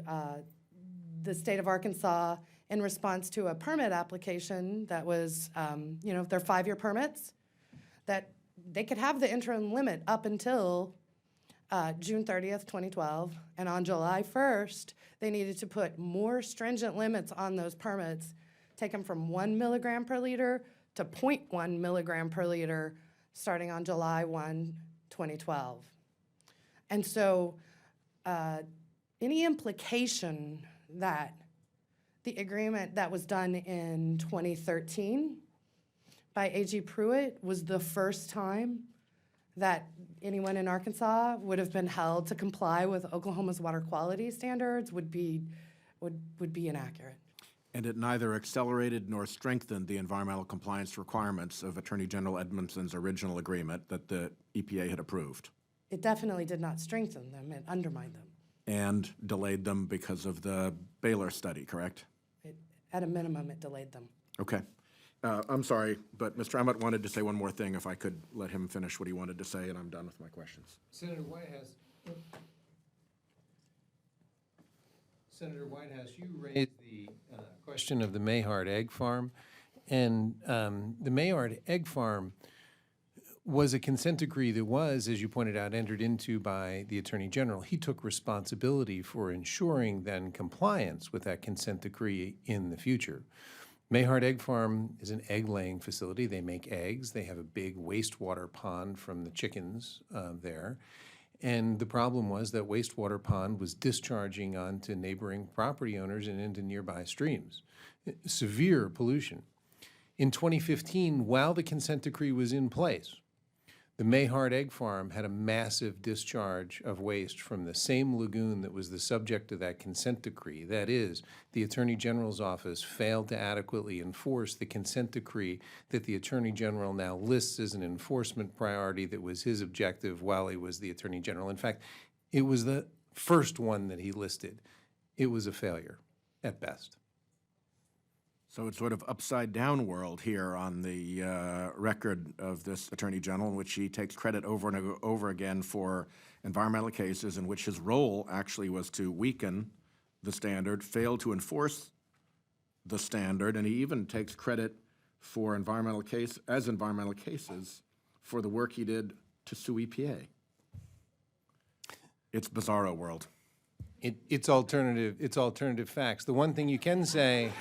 the state of Arkansas in response to a permit application that was, their 5-year permits, that they could have the interim limit up until June 30th, 2012, and on July 1st, they needed to put more stringent limits on those permits, take them from 1 milligram per liter to 0.1 milligram per liter starting on July 1, 2012. And so any implication that the agreement that was done in 2013 by AG Pruitt was the first time that anyone in Arkansas would have been held to comply with Oklahoma's water quality standards would be inaccurate. And it neither accelerated nor strengthened the environmental compliance requirements of Attorney General Edmondson's original agreement that the EPA had approved. It definitely did not strengthen them, it undermined them. And delayed them because of the Baylor study, correct? At a minimum, it delayed them. Okay. I'm sorry, but Mr. Emmett wanted to say one more thing, if I could let him finish what he wanted to say, and I'm done with my questions. Senator Whitehouse, you raised the question of the Mayhard Egg Farm, and the Mayhard Egg Farm was a consent decree that was, as you pointed out, entered into by the Attorney General. He took responsibility for ensuring then compliance with that consent decree in the future. Mayhard Egg Farm is an egg-laying facility. They make eggs. They have a big wastewater pond from the chickens there. And the problem was that wastewater pond was discharging onto neighboring property owners and into nearby streams. Severe pollution. In 2015, while the consent decree was in place, the Mayhard Egg Farm had a massive discharge of waste from the same lagoon that was the subject of that consent decree. That is, the Attorney General's office failed to adequately enforce the consent decree that the Attorney General now lists as an enforcement priority that was his objective while he was the Attorney General. In fact, it was the first one that he listed. It was a failure, at best. So it's sort of upside-down world here on the record of this Attorney General, in which he takes credit over and over again for environmental cases in which his role actually was to weaken the standard, fail to enforce the standard, and he even takes credit for environmental cases for the work he did to sue EPA. It's bizarro world. It's alternative facts. The one thing you can say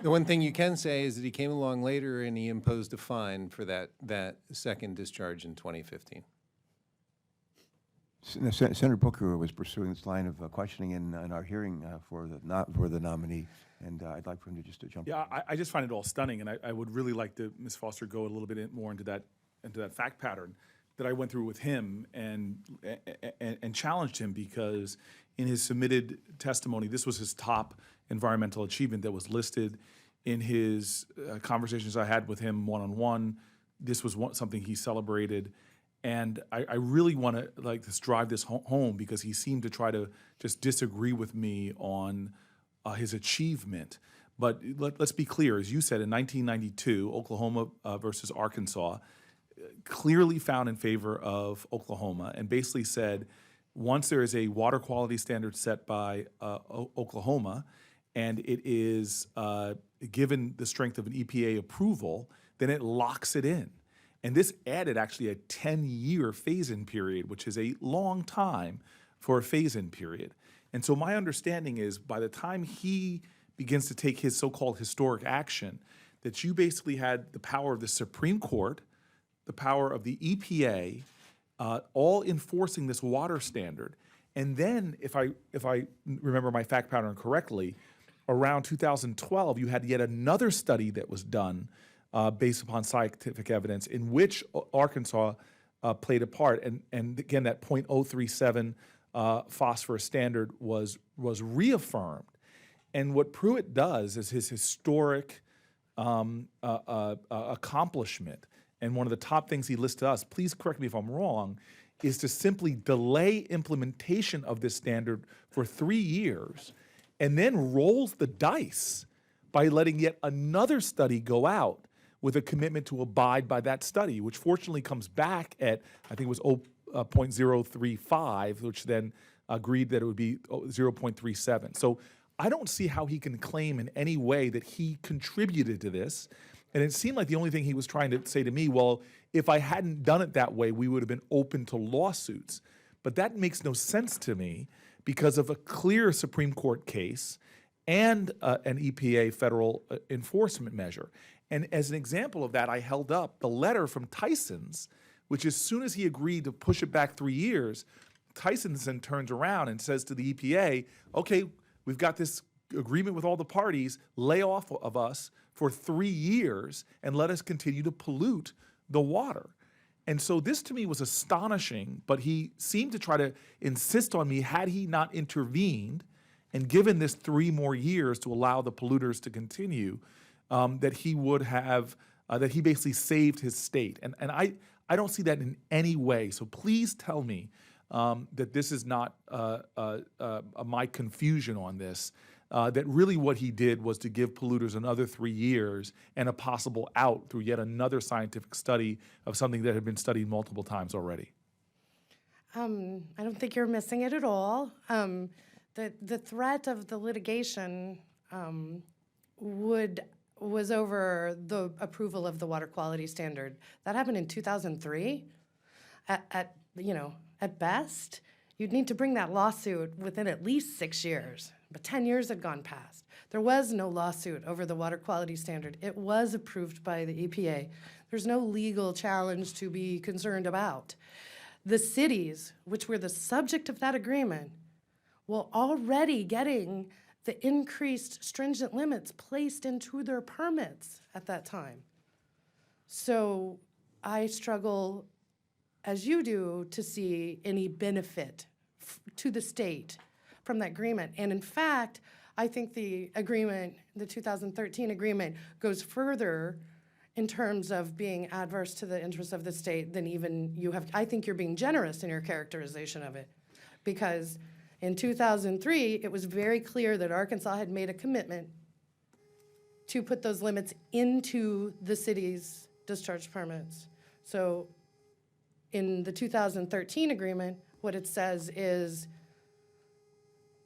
is that he came along later and he imposed a fine for that second discharge in 2015. Senator Booker was pursuing this line of questioning in our hearing for the nominee, and I'd like for him to jump in. Yeah, I just find it all stunning, and I would really like to, Ms. Foster, go a little bit more into that fact pattern that I went through with him and challenged him, because in his submitted testimony, this was his top environmental achievement that was listed in his conversations I had with him one-on-one. This was something he celebrated. And I really want to drive this home, because he seemed to try to just disagree with me on his achievement. But let's be clear, as you said, in 1992, Oklahoma versus Arkansas clearly found in favor of Oklahoma, and basically said, once there is a water quality standard set by Oklahoma, and it is given the strength of an EPA approval, then it locks it in. And this added actually a 10-year phase-in period, which is a long time for a phase-in period. And so my understanding is, by the time he begins to take his so-called historic action, that you basically had the power of the Supreme Court, the power of the EPA, all enforcing this water standard. And then, if I remember my fact pattern correctly, around 2012, you had yet another study that was done based upon scientific evidence, in which Arkansas played a part. And again, that .037 phosphorus standard was reaffirmed. And what Pruitt does is his historic accomplishment, and one of the top things he lists to us, please correct me if I'm wrong, is to simply delay implementation of this standard for 3 years and then rolls the dice by letting yet another study go out with a commitment to abide by that study, which fortunately comes back at, I think it was 0.035, which then agreed that it would be 0.37. So I don't see how he can claim in any way that he contributed to this. And it seemed like the only thing he was trying to say to me, well, if I hadn't done it that way, we would have been open to lawsuits. But that makes no sense to me because of a clear Supreme Court case and an EPA federal enforcement measure. And as an example of that, I held up the letter from Tyson's, which as soon as he agreed to push it back 3 years, Tyson's then turns around and says to the EPA, okay, we've got this agreement with all the parties, lay off of us for 3 years and let us continue to pollute the water. And so this to me was astonishing, but he seemed to try to insist on me, had he not intervened and given this 3 more years to allow the polluters to continue, that he would have, that he basically saved his state. And I don't see that in any way. So please tell me that this is not my confusion on this, that really what he did was to give polluters another 3 years and a possible out through yet another scientific study of something that had been studied multiple times already. I don't think you're missing it at all. The threat of the litigation was over the approval of the water quality standard. That happened in 2003. At best, you'd need to bring that lawsuit within at least 6 years. But 10 years had gone past. There was no lawsuit over the water quality standard. It was approved by the EPA. There's no legal challenge to be concerned about. The cities, which were the subject of that agreement, were already getting the increased stringent limits placed into their permits at that time. So I struggle, as you do, to see any benefit to the state from that agreement. And in fact, I think the agreement, the 2013 agreement, goes further in terms of being adverse to the interests of the state than even you have. I think you're being generous in your characterization of it, because in 2003, it was very clear that Arkansas had made a commitment to put those limits into the city's discharge permits. So in the 2013 agreement, what it says is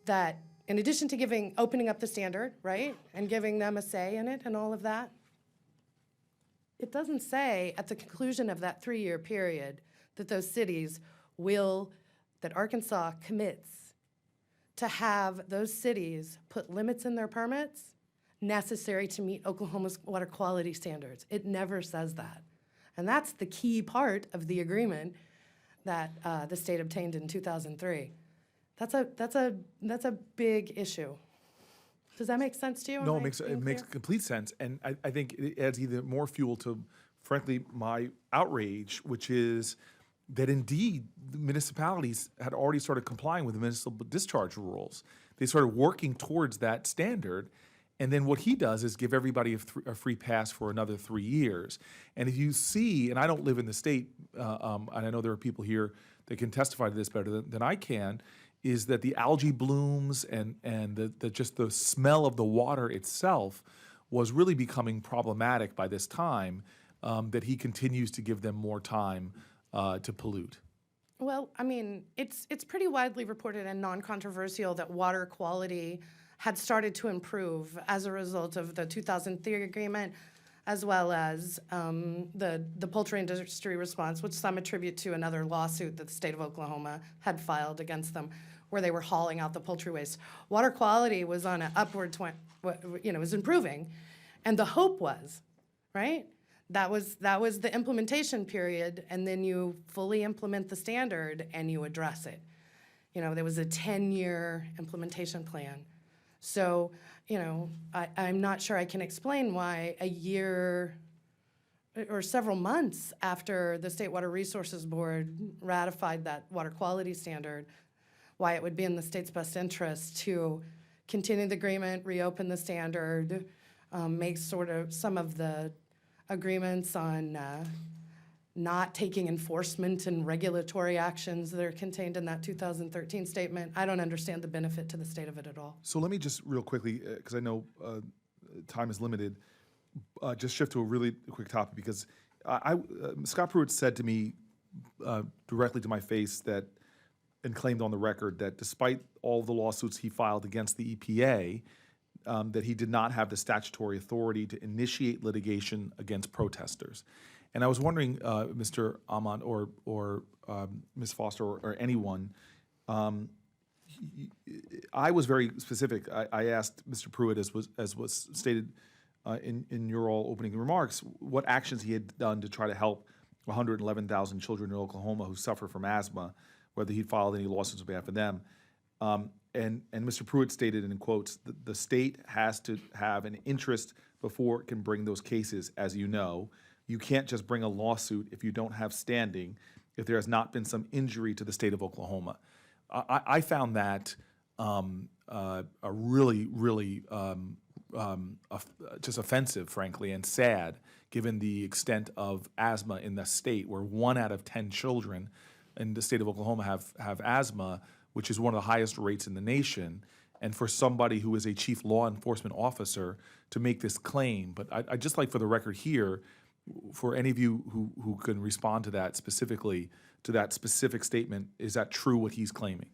that in addition to opening up the standard, right, and giving them a say in it and all of that, it doesn't say at the conclusion of that 3-year period that those cities that Arkansas commits to have those cities put limits in their permits necessary to meet Oklahoma's water quality standards. It never says that. And that's the key part of the agreement that the state obtained in 2003. That's a big issue. Does that make sense to you? No, it makes complete sense. And I think it adds even more fuel to, frankly, my outrage, which is that indeed the municipalities had already started complying with the municipal discharge rules. They started working towards that standard. And then what he does is give everybody a free pass for another 3 years. And if you see, and I don't live in the state, and I know there are people here that can testify to this better than I can, is that the algae blooms and just the smell of the water itself was really becoming problematic by this time, that he continues to give them more time to pollute. Well, I mean, it's pretty widely reported and non-controversial that water quality had started to improve as a result of the 2003 agreement, as well as the poultry industry response, which some attribute to another lawsuit that the state of Oklahoma had filed against them, where they were hauling out the poultry waste. Water quality was on an upward, was improving, and the hope was, right? That was the implementation period, and then you fully implement the standard and you address it. There was a 10-year implementation plan. So, I'm not sure I can explain why a year or several months after the State Water Resources Board ratified that water quality standard, why it would be in the state's best interest to continue the agreement, reopen the standard, make sort of some of the agreements on not taking enforcement and regulatory actions that are contained in that 2013 statement. I don't understand the benefit to the state of it at all. So let me just real quickly, because I know time is limited, just shift to a really quick topic, because Scott Pruitt said to me directly to my face that, and claimed on the record that despite all the lawsuits he filed against the EPA, that he did not have the statutory authority to initiate litigation against protesters. And I was wondering, Mr. Ahmad or Ms. Foster or anyone, I was very specific. I asked Mr. Pruitt, as was stated in your all opening remarks, what actions he had done to try to help 111,000 children in Oklahoma who suffer from asthma, whether he'd filed any lawsuits on behalf of them. And Mr. Pruitt stated, in quotes, the state has to have an interest before it can bring those cases, as you know. You can't just bring a lawsuit if you don't have standing, if there has not been some injury to the state of Oklahoma. I found that a really, really just offensive, frankly, and sad, given the extent of asthma in the state, where 1 out of 10 children in the state of Oklahoma have asthma, which is one of the highest rates in the nation. And for somebody who is a chief law enforcement officer to make this claim. But I'd just like, for the record here, for any of you who can respond to that specifically, to that specific statement, is that true what he's claiming?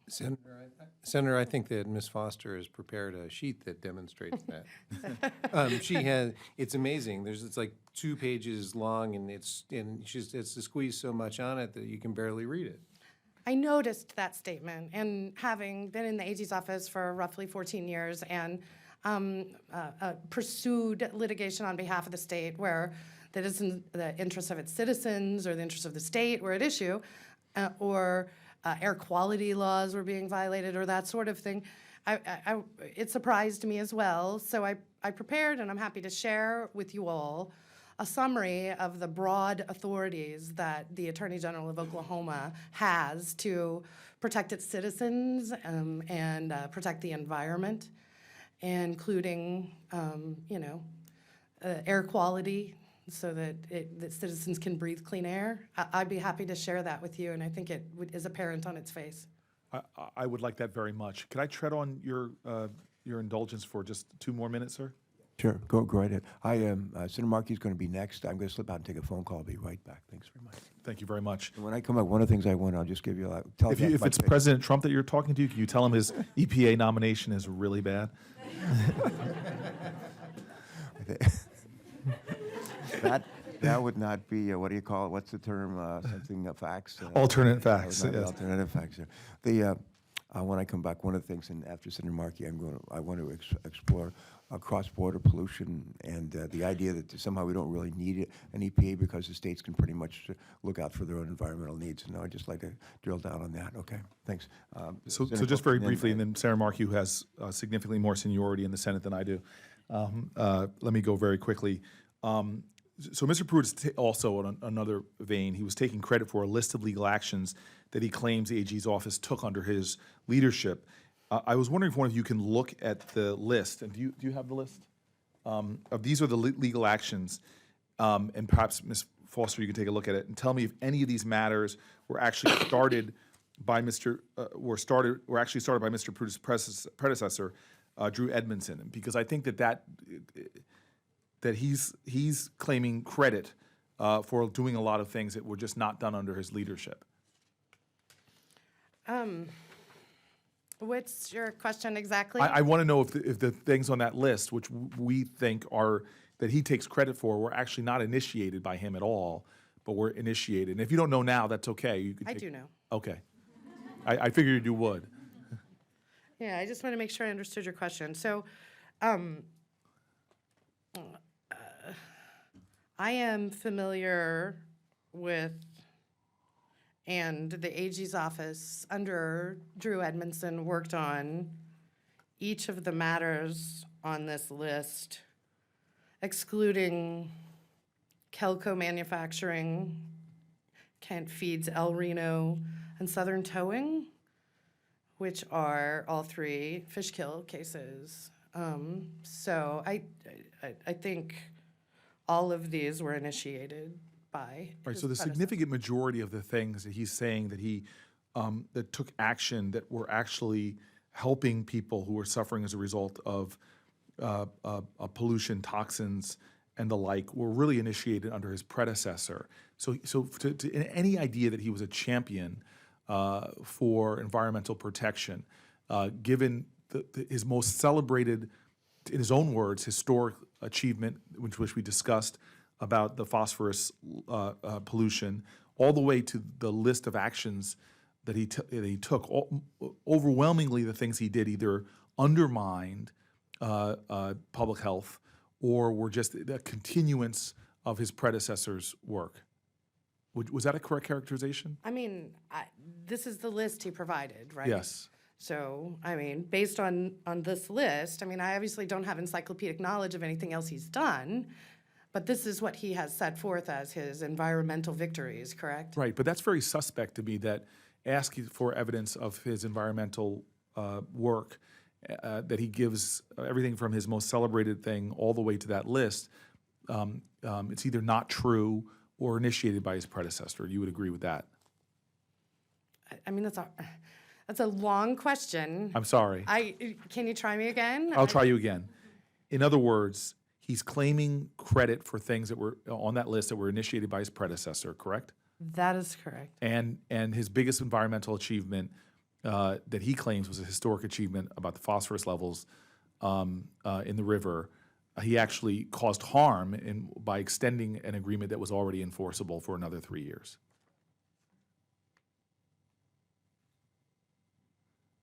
Senator, I think that Ms. Foster has prepared a sheet that demonstrates that. She has, it's amazing. It's like 2 pages long, and it's to squeeze so much on it that you can barely read it. I noticed that statement, and having been in the AG's office for roughly 14 years and pursued litigation on behalf of the state where that isn't the interest of its citizens or the interest of the state were at issue, or air quality laws were being violated or that sort of thing, it surprised me as well. So I prepared, and I'm happy to share with you all a summary of the broad authorities that the Attorney General of Oklahoma has to protect its citizens and protect the environment, including, air quality, so that citizens can breathe clean air. I'd be happy to share that with you, and I think it is apparent on its face. I would like that very much. Could I tread on your indulgence for just 2 more minutes, sir? Sure, go right ahead. Senator Markey's going to be next. I'm going to slip out and take a phone call. I'll be right back. Thanks very much. Thank you very much. And when I come up, one of the things I'll just give you tell If it's President Trump that you're talking to, can you tell him his EPA nomination is really bad? That would not be, what do you call it? What's the term? Something facts? Alternate facts, That would not be yes. alternative facts. When I come back, one of the things, and after Senator Markey, I want to explore cross-border pollution and the idea that somehow we don't really need an EPA because the states can pretty much look out for their own environmental needs. And I'd just like to drill down on that. Okay, thanks. So just very briefly, and then Senator Markey, who has significantly more seniority in the Senate than I do, let me go very quickly. So Mr. Pruitt is also on another vein. He was taking credit for a list of legal actions that he claims the AG's office took under his leadership. I was wondering if one of you can look at the list. And do you have the list? Of these are the legal actions, and perhaps Ms. Foster, you can take a look at it and tell me if any of these matters were actually started by were actually started by Mr. Pruitt's predecessor, Drew Edmondson, because I think that he's claiming credit for doing a lot of things that were just not done under his leadership. What's your question exactly? I want to know if the things on that list, which we think are that he takes credit for, were actually not initiated by him at all, but were initiated. And if you don't know now, that's okay. I do know. Okay. I figured you would. Yeah, I just want to make sure I understood your question. So, I am familiar with, and the AG's office under Drew Edmondson worked on each of the matters on this list excluding Kelco Manufacturing, Kent Feeds, El Reno, and Southern Towing, which are all three fish kill cases. So I think all of these were initiated by Right, his so the predecessor. significant majority of the things that he's saying that he, that took action that were actually helping people who were suffering as a result of pollution, toxins, and the like, were really initiated under his predecessor. So in any idea that he was a champion for environmental protection, given his most celebrated, in his own words, historic achievement, which we discussed, about the phosphorus pollution, all the way to the list of actions that he took. Overwhelmingly, the things he did either undermined public health or were just a continuance of his predecessor's work. Was that a correct characterization? I mean, this is the list he provided, right? Yes. So, I mean, based on this list, I mean, I obviously don't have encyclopedic knowledge of anything else he's done, but this is what he has set forth as his environmental victories, correct? Right, but that's very suspect to me, that asking for evidence of his environmental work, that he gives everything from his most celebrated thing all the way to that list, it's either not true or initiated by his predecessor. You would agree with that? I mean, that's a long question. I'm sorry. Can you try me again? I'll try you again. In other words, he's claiming credit for things that were on that list that were initiated by his predecessor, correct? That is correct. And his biggest environmental achievement that he claims was a historic achievement about the phosphorus levels in the river. He actually caused harm by extending an agreement that was already enforceable for another 3 years.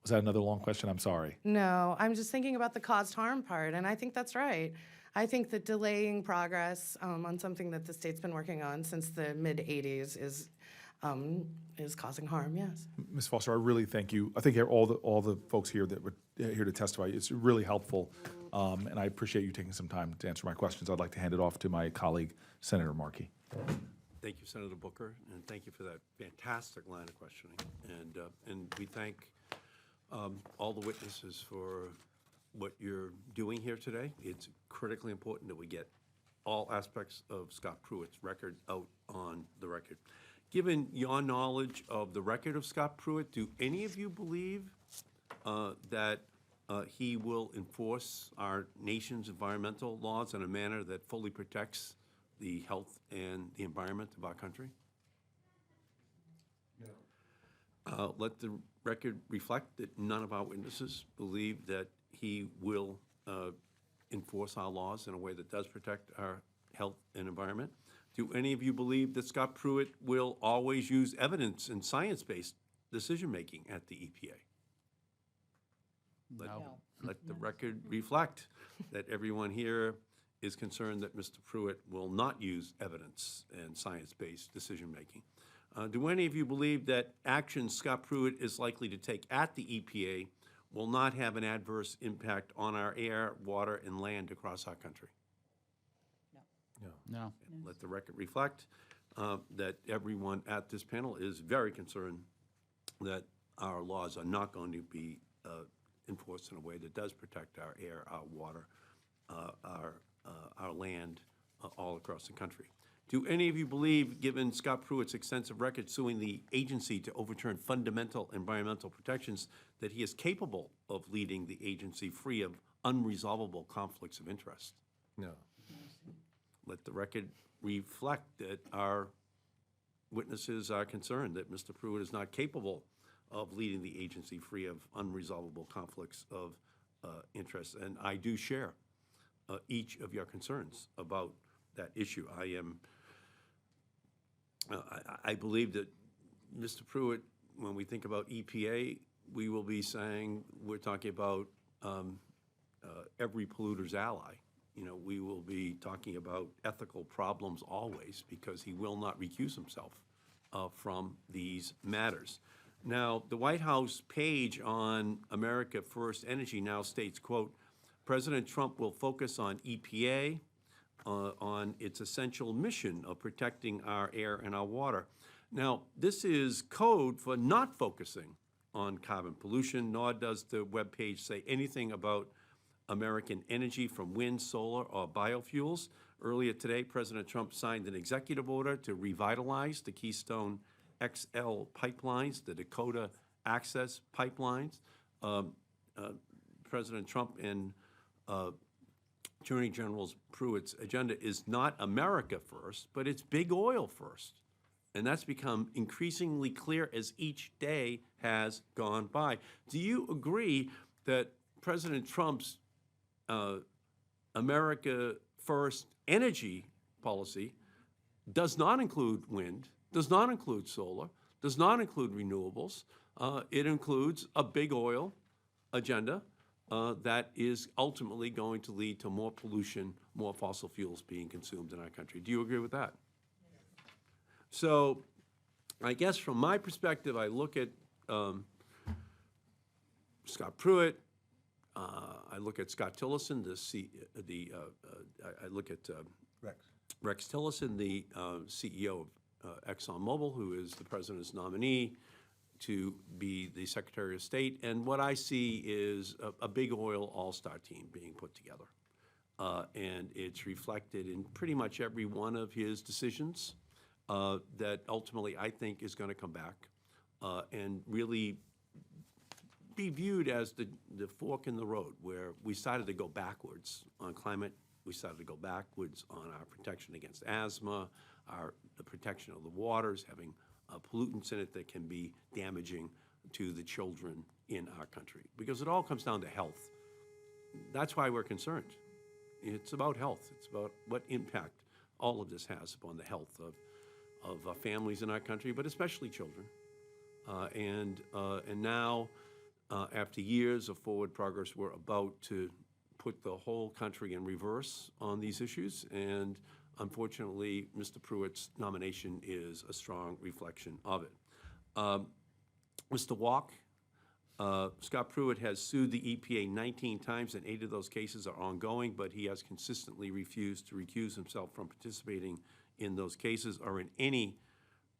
Was that another long question? I'm sorry. No, I'm just thinking about the caused harm part, and I think that's right. I think that delaying progress on something that the state's been working on since the mid-'80s is causing harm, yes. Ms. Foster, I really thank you. I think all the folks here that were here to testify, it's really helpful, and I appreciate you taking some time to answer my questions. I'd like to hand it off to my colleague, Senator Markey. Thank you, Senator Booker, and thank you for that fantastic line of questioning. And we thank all the witnesses for what you're doing here today. It's critically important that we get all aspects of Scott Pruitt's record out on the record. Given your knowledge of the record of Scott Pruitt, do any of you believe that he will enforce our nation's environmental laws in a manner that fully protects the health and the environment of our country? No. Let the record reflect that none of our witnesses believe that he will enforce our laws in a way that does protect our health and environment. Do any of you believe that Scott Pruitt will always use evidence and science-based decision-making at the EPA? Let the record reflect that everyone here is concerned that Mr. Pruitt will not use evidence and science-based decision-making. Do any of you believe that actions Scott Pruitt is likely to take at the EPA will not have an adverse impact on our air, water, and land across our country? No. Let the record reflect that everyone at this panel is very concerned that our laws are not going to be enforced in a way that does protect our air, our water, our land all across the country. Do any of you believe, given Scott Pruitt's extensive record suing the agency to overturn fundamental environmental protections, that he is capable of leading the agency free of unresolvable conflicts of interest? No. Let the record reflect that our witnesses are concerned that Mr. Pruitt is not capable of leading the agency free of unresolvable conflicts of interest. And I do share each of your concerns about that issue. I believe that Mr. Pruitt, when we think about EPA, we will be saying we're talking about every polluter's ally. You know, we will be talking about ethical problems always, because he will not recuse himself from these matters. Now, the White House page on America First Energy now states, quote, President Trump will focus on EPA, on its essential mission of protecting our air and our water. Now, this is code for not focusing on carbon pollution, nor does the webpage say anything about American energy from wind, solar, or biofuels. Earlier today, President Trump signed an executive order to revitalize the Keystone XL pipelines, the Dakota Access pipelines. President Trump and Attorney General Pruitt's agenda is not America first, but it's big oil first. And that's become increasingly clear as each day has gone by. Do you agree that President Trump's America First energy policy does not include wind, does not include solar, does not include renewables? It includes a big oil agenda that is ultimately going to lead to more pollution, more fossil fuels being consumed in our country. Do you agree with that? So I guess from my perspective, I look at Scott Pruitt, I look at Scott Tillotson, I look at Rex Tillerson, the CEO of ExxonMobil, who is the president's nominee to be the Secretary of State. And what I see is a big oil all-star team being put together. And it's reflected in pretty much every one of his decisions that ultimately I think is going to come back and really be viewed as the fork in the road, where we started to go backwards on climate, we started to go backwards on our protection against asthma, the protection of the waters, having pollutants in it that can be damaging to the children in our country. Because it all comes down to health. That's why we're concerned. It's about health. It's about what impact all of this has upon the health of families in our country, but especially children. And now, after years of forward progress, we're about to put the whole country in reverse on these issues. And unfortunately, Mr. Pruitt's nomination is a strong reflection of it. Mr. Walk, Scott Pruitt has sued the EPA 19 times, and 8 of those cases are ongoing, but he has consistently refused to recuse himself from participating in those cases or in any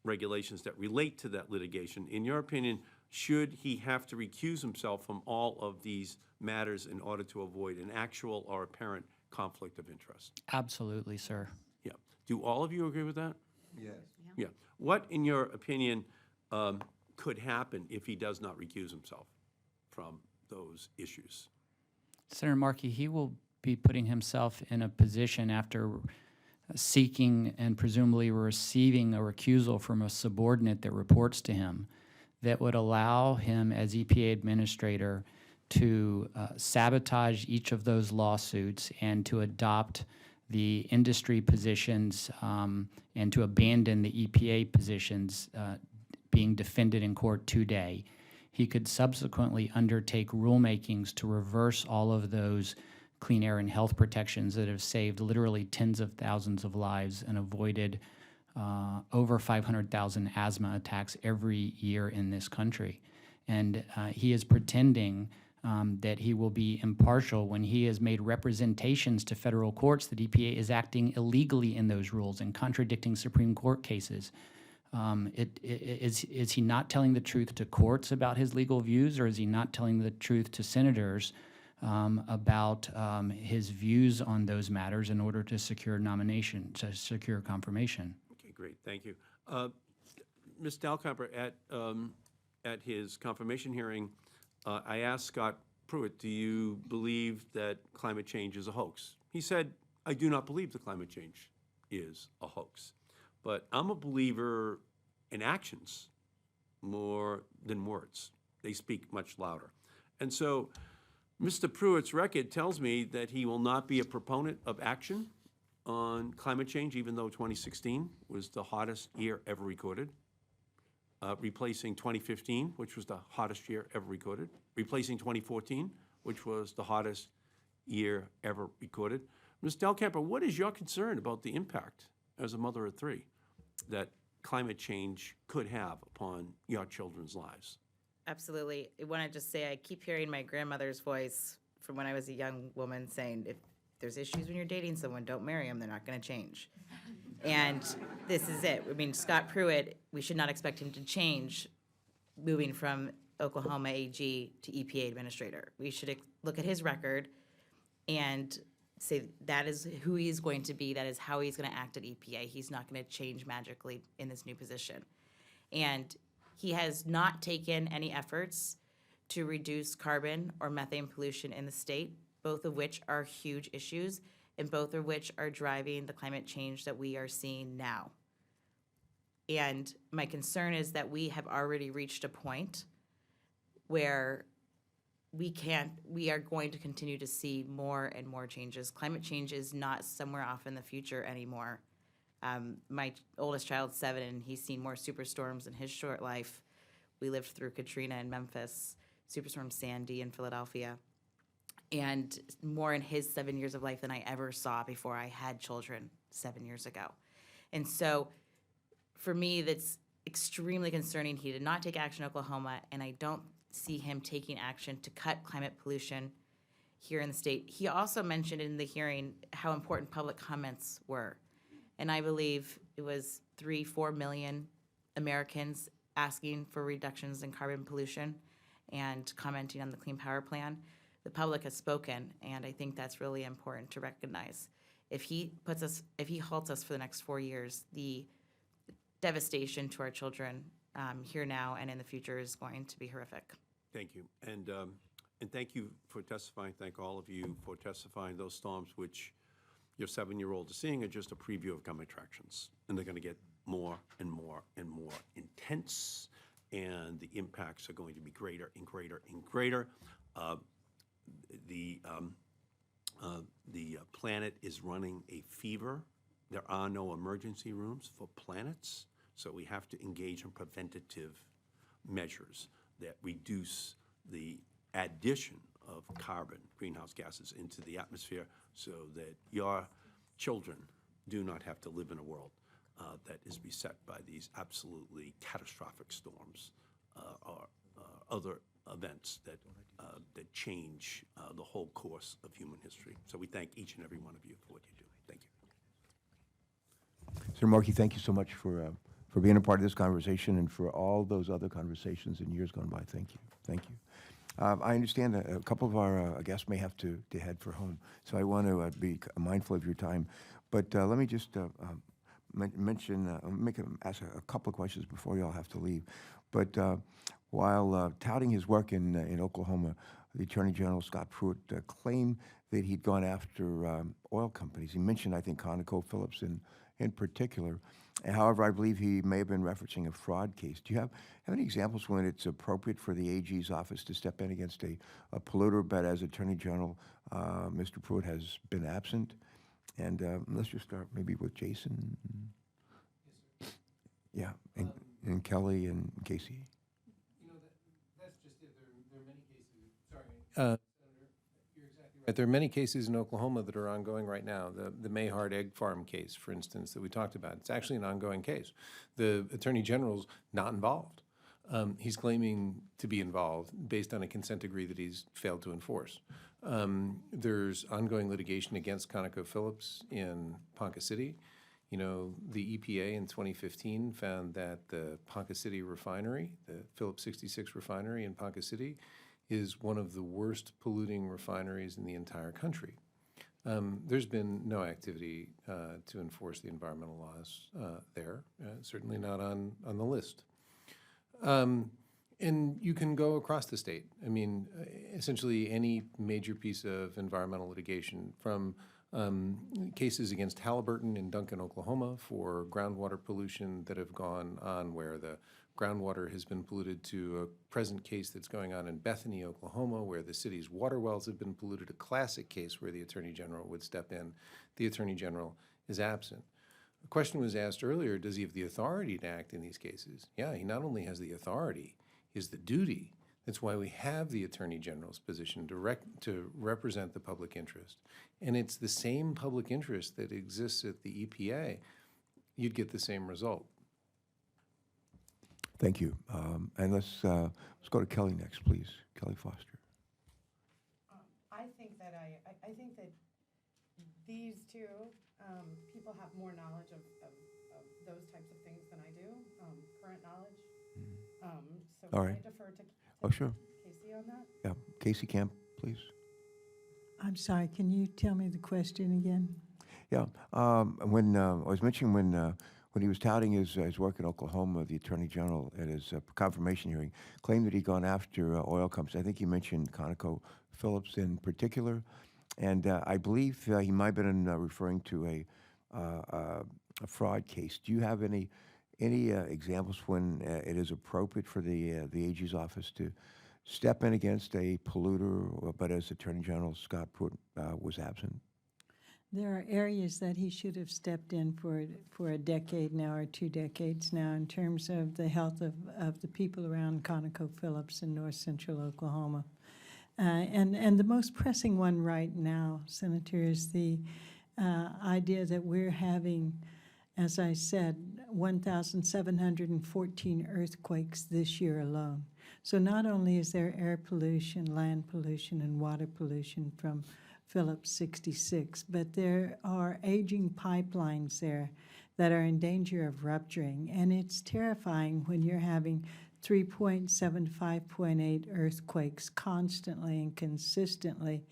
regulations that relate to that litigation. In your opinion, should he have to recuse himself from all of these matters in order to avoid an actual or apparent conflict of interest? Absolutely, sir. Yeah. Do all of you agree with that? Yes. Yeah. What, in your opinion, could happen if he does not recuse himself from those issues? Senator Markey, he will be putting himself in a position after seeking and presumably receiving a recusal from a subordinate that reports to him that would allow him as EPA administrator to sabotage each of those lawsuits and to adopt the industry positions and to abandon the EPA positions being defended in court today. He could subsequently undertake rulemakings to reverse all of those clean air and health protections that have saved literally tens of thousands of lives and avoided over 500,000 asthma attacks every year in this country. And he is pretending that he will be impartial when he has made representations to federal courts that EPA is acting illegally in those rules and contradicting Supreme Court cases. Is he not telling the truth to courts about his legal views, or is he not telling the truth to senators about his views on those matters in order to secure nomination, to secure confirmation? Okay, great, thank you. Ms. Dalcomper, at his confirmation hearing, I asked Scott Pruitt, do you believe that climate change is a hoax? He said, I do not believe that climate change is a hoax. But I'm a believer in actions more than words. They speak much louder. And so Mr. Pruitt's record tells me that he will not be a proponent of action on climate change, even though 2016 was the hottest year ever recorded, replacing 2015, which was the hottest year ever recorded, replacing 2014, which was the hottest year ever recorded. Ms. Dalcomper, what is your concern about the impact as a mother of 3 that climate change could have upon your children's lives? Absolutely. I want to just say I keep hearing my grandmother's voice from when I was a young woman saying, there's issues when you're dating someone, don't marry them, they're not gonna change. And this is it. I mean, Scott Pruitt, we should not expect him to change moving from Oklahoma AG to EPA administrator. We should look at his record and say that is who he's going to be, that is how he's gonna act at EPA. He's not gonna change magically in this new position. And he has not taken any efforts to reduce carbon or methane pollution in the state, both of which are huge issues, and both of which are driving the climate change that we are seeing now. And my concern is that we have already reached a point where we are going to continue to see more and more changes. Climate change is not somewhere off in the future anymore. My oldest child's 7, and he's seen more superstorms in his short life. We lived through Katrina in Memphis, Superstorm Sandy in Philadelphia, and more in his 7 years of life than I ever saw before I had children 7 years ago. And so for me, that's extremely concerning. He did not take action in Oklahoma, and I don't see him taking action to cut climate pollution here in the state. He also mentioned in the hearing how important public comments were. And I believe it was 3-4 million Americans asking for reductions in carbon pollution and commenting on the Clean Power Plan. The public has spoken, and I think that's really important to recognize. If he halts us for the next 4 years, the devastation to our children here now and in the future is going to be horrific. Thank you. And thank you for testifying. Thank all of you for testifying. Those storms which your 7-year-old is seeing are just a preview of coming attractions. And they're going to get more and more and more intense, and the impacts are going to be greater and greater and greater. The planet is running a fever. There are no emergency rooms for planets, so we have to engage in preventative measures that reduce the addition of carbon, greenhouse gases, into the atmosphere so that your children do not have to live in a world that is beset by these absolutely catastrophic storms or other events that change the whole course of human history. So we thank each and every one of you for what you do. Thank you. Senator Markey, thank you so much for being a part of this conversation and for all those other conversations in years gone by. Thank you. Thank you. I understand that a couple of our guests may have to head for home, so I want to be mindful of your time. But let me just ask a couple of questions before you all have to leave. But while touting his work in Oklahoma, the Attorney General, Scott Pruitt, claimed that he'd gone after oil companies. He mentioned, I think, ConocoPhillips in particular. However, I believe he may have been referencing a fraud case. Do you have any examples when it's appropriate for the AG's office to step in against a polluter, but as Attorney General, Mr. Pruitt has been absent? And let's just start maybe with Jason. Yeah, and Kelly and Casey. You know, that's just it. There are many cases. Sorry, Senator, you're exactly right. There are many cases in Oklahoma that are ongoing right now. The Mayhard Egg Farm case, for instance, that we talked about, it's actually an ongoing case. The Attorney General's not involved. He's claiming to be involved based on a consent decree that he's failed to enforce. There's ongoing litigation against ConocoPhillips in Ponca City. You know, the EPA in 2015 found that the Ponca City refinery, the Phillips 66 refinery in Ponca City, is one of the worst polluting refineries in the entire country. There's been no activity to enforce the environmental laws there, certainly not on the list. And you can go across the state. I mean, essentially any major piece of environmental litigation, from cases against Halliburton in Duncan, Oklahoma for groundwater pollution that have gone on where the groundwater has been polluted, to a present case that's going on in Bethany, Oklahoma, where the city's water wells have been polluted, a classic case where the Attorney General would step in. The Attorney General is absent. The question was asked earlier, does he have the authority to act in these cases? Yeah, he not only has the authority, he has the duty. That's why we have the Attorney General's position to represent the public interest. And it's the same public interest that exists at the EPA. You'd get the same result. Thank you. And let's go to Kelly next, please. Kelly Foster. I think that these two people have more knowledge of those types of things than I do, current knowledge. So All can right. I defer to Oh, sure. Casey on that? Yeah, Casey Camp, please. I'm sorry, can you tell me the question again? Yeah, when I was mentioning when he was touting his work in Oklahoma, the Attorney General at his confirmation hearing claimed that he'd gone after oil companies. I think he mentioned ConocoPhillips in particular, and I believe he might have been referring to a fraud case. Do you have any examples when it is appropriate for the AG's office to step in against a polluter, but as Attorney General Scott Pruitt was absent? There are areas that he should have stepped in for a decade now or 2 decades now in terms of the health of the people around ConocoPhillips in north central Oklahoma. And the most pressing one right now, Senator, is the idea that we're having, as I said, 1,714 earthquakes this year alone. So not only is there air pollution, land pollution, and water pollution from Phillips 66, but there are aging pipelines there that are in danger of rupturing. And it's terrifying when you're having 3.7 to 5.8 earthquakes constantly and consistently,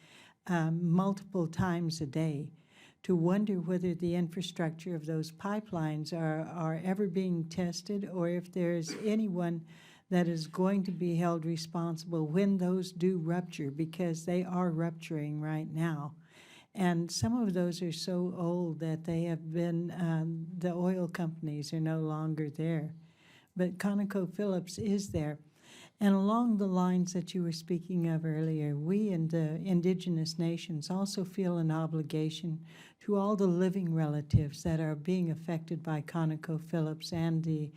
multiple times a day, to wonder whether the infrastructure of those pipelines are ever being tested, or if there's anyone that is going to be held responsible when those do rupture, because they are rupturing right now. And some of those are so old that they have been, the oil companies are no longer there. But ConocoPhillips is there. And along the lines that you were speaking of earlier, we in the indigenous nations also feel an obligation to all the living relatives that are being affected by ConocoPhillips and the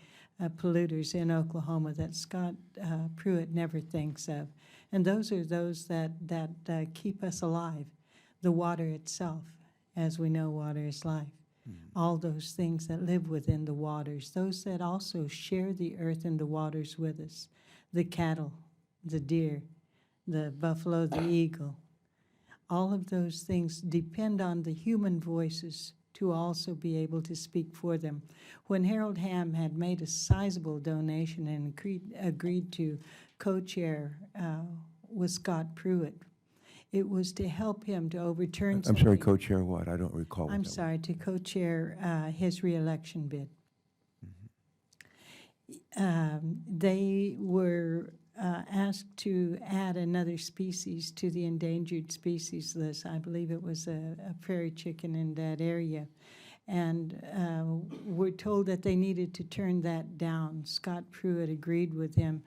polluters in Oklahoma that Scott Pruitt never thinks of. And those are those that keep us alive. The water itself, as we know, water is life. All those things that live within the waters, those that also share the earth and the waters with us, the cattle, the deer, the buffalo, the eagle. All of those things depend on the human voices to also be able to speak for them. When Harold Hamm had made a sizable donation and agreed to co-chair with Scott Pruitt, it was to help him to overturn I'm something. sorry, co-chair what? I don't recall. what I'm that was. sorry, to co-chair his reelection bid. They were asked to add another species to the endangered species list. I believe it was a prairie chicken in that area. And we're told that they needed to turn that down. Scott Pruitt agreed with him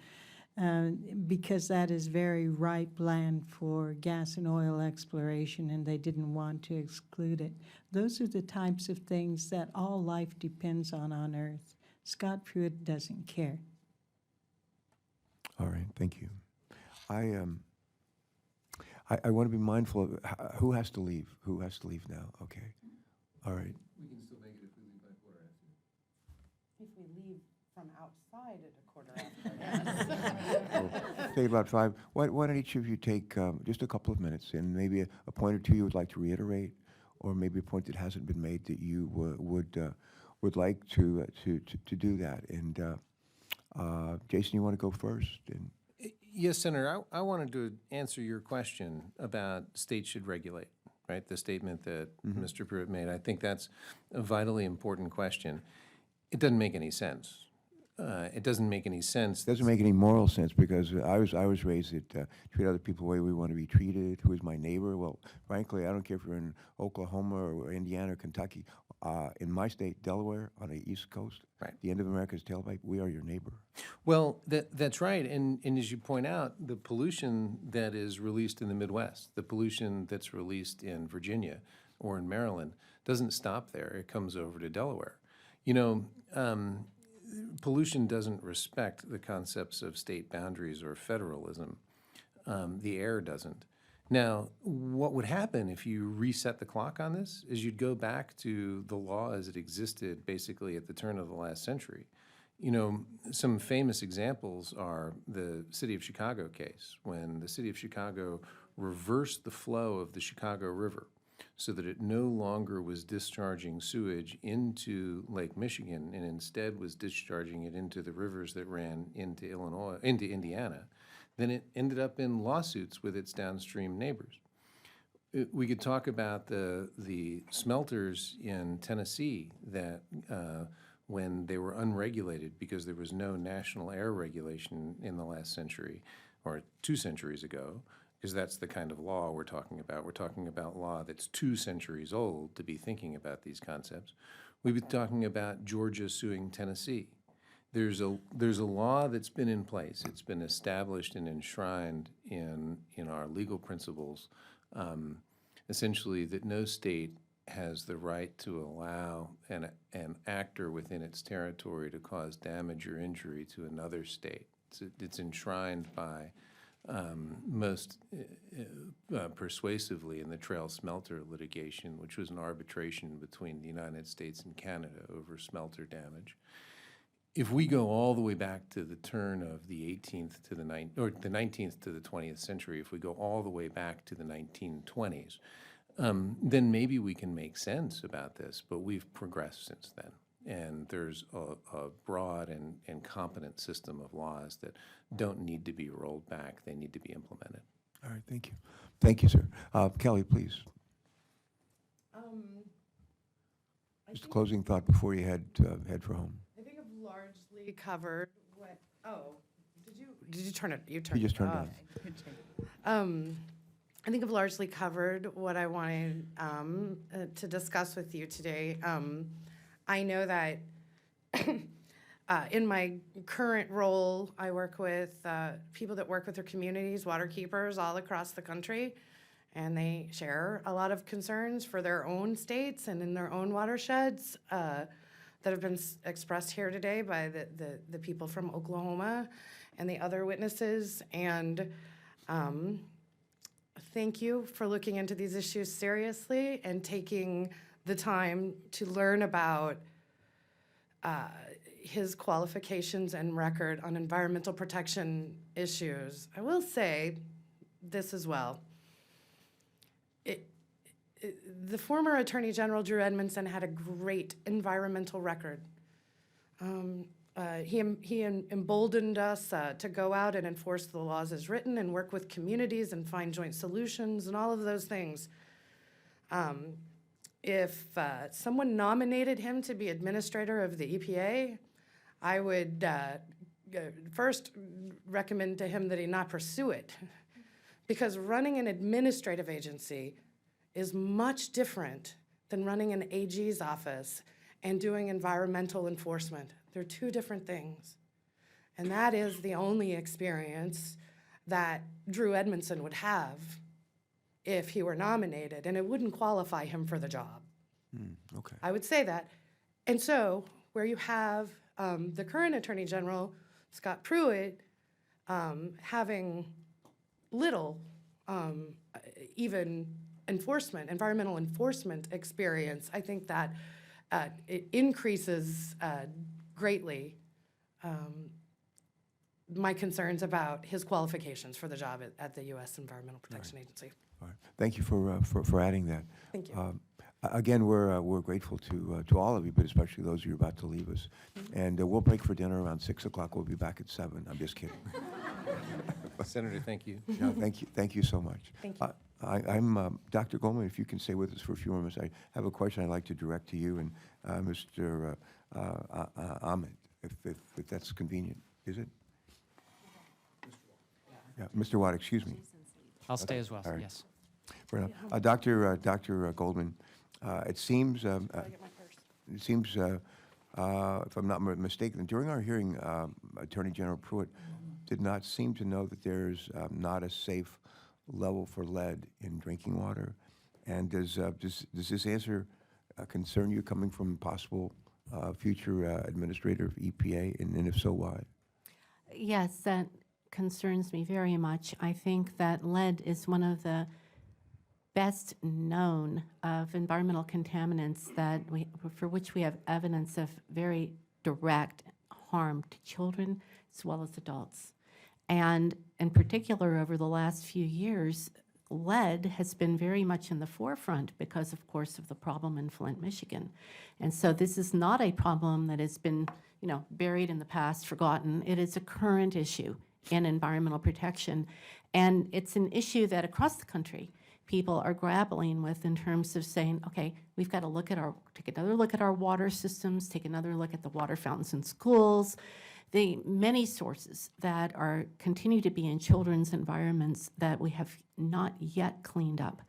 because that is very ripe land for gas and oil exploration, and they didn't want to exclude it. Those are the types of things that all life depends on Earth. Scott Pruitt doesn't care. All right, thank you. I want to be mindful of who has to leave. Who has to leave now? Okay. All right. We can still make it if we leave by 4:30. If we leave from outside at 1:15. Take about 5. Why don't each of you take just a couple of minutes, and maybe a point or two you would like to reiterate, or maybe a point that hasn't been made that you would like to do that. And Jason, you want to go first? And Yes, Senator, I wanted to answer your question about states should regulate, right? The statement that Mr. Pruitt made. I think that's a vitally important question. It doesn't make any sense. It doesn't make any sense. it doesn't make any moral sense, because I was raised that treat other people the way we want to be treated. Who is my neighbor? Well, frankly, I don't care if you're in Oklahoma or Indiana or Kentucky. In my state, Delaware, on the East Coast, Right. the end of America's tailpipe, we are your neighbor. Well, that's right. And as you point out, the pollution that is released in the Midwest, the pollution that's released in Virginia or in Maryland, doesn't stop there. It comes over to Delaware. You know, pollution doesn't respect the concepts of state boundaries or federalism. The air doesn't. Now, what would happen if you reset the clock on this is you'd go back to the law as it existed basically at the turn of the last century. You know, some famous examples are the City of Chicago case, when the City of Chicago reversed the flow of the Chicago River so that it no longer was discharging sewage into Lake Michigan and instead was discharging it into the rivers that ran into Indiana, then it ended up in lawsuits with its downstream neighbors. We could talk about the smelters in Tennessee that when they were unregulated because there was no national air regulation in the last century or 2 centuries ago, because that's the kind of law we're talking about. We're talking about law that's 2 centuries old to be thinking about these concepts. We've been talking about Georgia suing Tennessee. There's a law that's been in place. It's been established and enshrined in our legal principles, essentially that no state has the right to allow an actor within its territory to cause damage or injury to another state. It's enshrined by most persuasively in the Trail Smelter litigation, which was an arbitration between the United States and Canada over smelter damage. If we go all the way back to the turn of the 18th to the 19th to the 20th century, if we go all the way back to the 1920s, then maybe we can make sense about this, but we've progressed since then. And there's a broad and competent system of laws that don't need to be rolled back. They need to be implemented. All right, thank you. Thank you, sir. Kelly, please. Just a closing thought before you head for home. I think I've largely covered what, did you turn it? You turned You just it turned off. on. I think I've largely covered what I wanted to discuss with you today. I know that in my current role, I work with people that work with their communities, water keepers all across the country, and they share a lot of concerns for their own states and in their own watersheds that have been expressed here today by the people from Oklahoma and the other witnesses. And thank you for looking into these issues seriously and taking the time to learn about his qualifications and record on environmental protection issues. I will say this as well. The former Attorney General, Drew Edmondson, had a great environmental record. He emboldened us to go out and enforce the laws as written and work with communities and find joint solutions and all of those things. If someone nominated him to be administrator of the EPA, I would first recommend to him that he not pursue it, because running an administrative agency is much different than running an AG's office and doing environmental enforcement. They're 2 different things. And that is the only experience that Drew Edmondson would have if he were nominated, and it wouldn't qualify him for the job. Okay. I would say that. And so where you have the current Attorney General, Scott Pruitt, having little even environmental enforcement experience, I think that it increases greatly my concerns about his qualifications for the job at the U.S. Environmental Protection Agency. All right. Thank you for adding that. Thank you. Again, we're grateful to all of you, but especially those of you about to leave us. And we'll break for dinner around 6 o'clock. We'll be back at 7. I'm just kidding. Senator, thank you. No, thank you so much. Thank you. I'm Dr. Goldman. If you can stay with us for a few moments, I have a question I'd like to direct to you and Mr. Ahmed, if that's convenient. Is it? Yeah, Mr. Watt. Excuse me. I'll stay as well, All right. yes. Fair enough. Dr. Goldman, it seems, if I'm not mistaken, during our hearing, Attorney General Pruitt did not seem to know that there's not a safe level for lead in drinking water. And does this answer concern you coming from possible future administrator of EPA, and if so, why? Yes, that concerns me very much. I think that lead is one of the best known of environmental contaminants for which we have evidence of very direct harm to children as well as adults. And in particular, over the last few years, lead has been very much in the forefront because, of course, of the problem in Flint, Michigan. And so this is not a problem that has been, buried in the past, forgotten. It is a current issue in environmental protection. And it's an issue that across the country, people are grappling with in terms of saying, okay, we've got to take another look at our water systems, take another look at the water fountains in schools, the many sources that continue to be in children's environments that we have not yet cleaned up.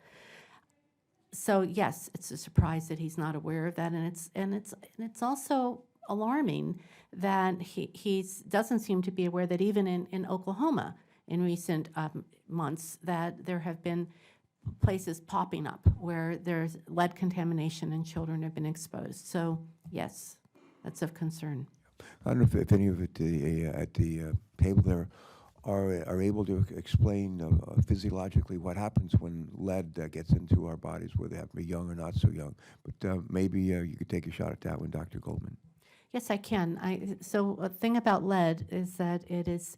So yes, it's a surprise that he's not aware of that, and it's also alarming that he doesn't seem to be aware that even in Oklahoma in recent months that there have been places popping up where there's lead contamination and children have been exposed. So yes, that's of concern. I don't know if any of it at the table there are able to explain physiologically what happens when lead gets into our bodies, whether they have to be young or not so young. But maybe you could take a shot at that one, Dr. Goldman. Yes, I can. So a thing about lead is that it is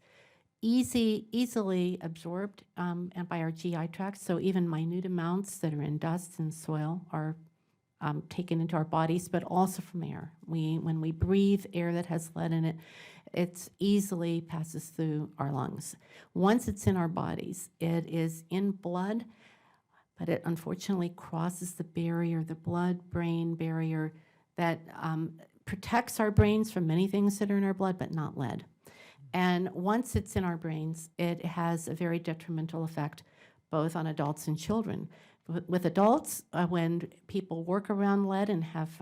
easily absorbed and by our GI tract. So even minute amounts that are in dust and soil are taken into our bodies, but also from air. When we breathe air that has lead in it, it easily passes through our lungs. Once it's in our bodies, it is in blood, but it unfortunately crosses the barrier, the blood-brain barrier that protects our brains from many things that are in our blood, but not lead. And once it's in our brains, it has a very detrimental effect both on adults and children. With adults, when people work around lead and have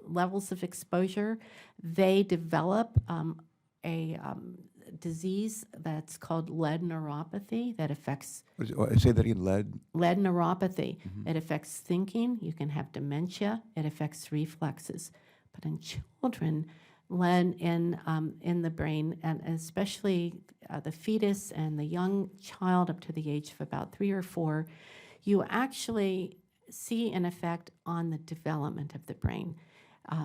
levels of exposure, they develop a disease that's called lead neuropathy that affects... Say that again, lead? Lead neuropathy. It affects thinking. You can have dementia. It affects reflexes. But in children, lead in the brain, and especially the fetus and the young child up to the age of about 3 or 4, you actually see an effect on the development of the brain.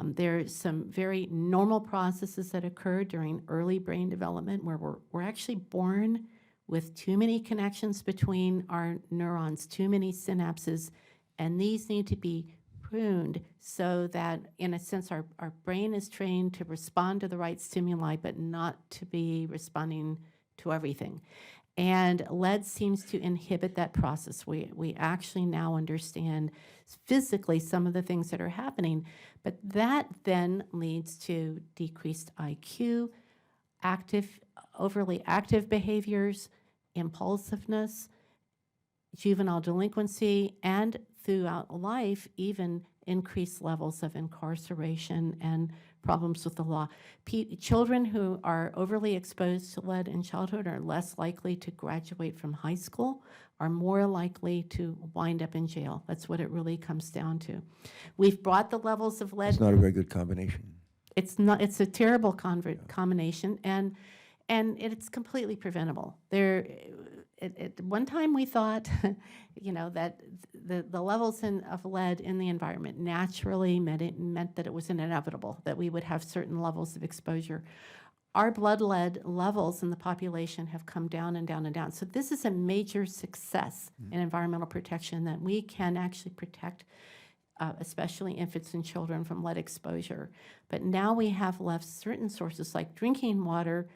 There's some very normal processes that occur during early brain development where we're actually born with too many connections between our neurons, too many synapses, and these need to be pruned so that, in a sense, our brain is trained to respond to the right stimuli, but not to be responding to everything. And lead seems to inhibit that process. We actually now understand physically some of the things that are happening, but that then leads to decreased IQ, overly active behaviors, impulsiveness, juvenile delinquency, and throughout life, even increased levels of incarceration and problems with the law. Children who are overly exposed to lead in childhood are less likely to graduate from high school, are more likely to wind up in jail. That's what it really comes down to. We've brought the levels of lead. It's not a very good combination. It's not. It's a terrible combination, and it's completely preventable. At one time we thought, that the levels of lead in the environment naturally meant that it was inevitable that we would have certain levels of exposure. Our blood lead levels in the population have come down and down and down. So this is a major success in environmental protection, that we can actually protect especially infants and children from lead exposure. But now we have left certain sources like drinking water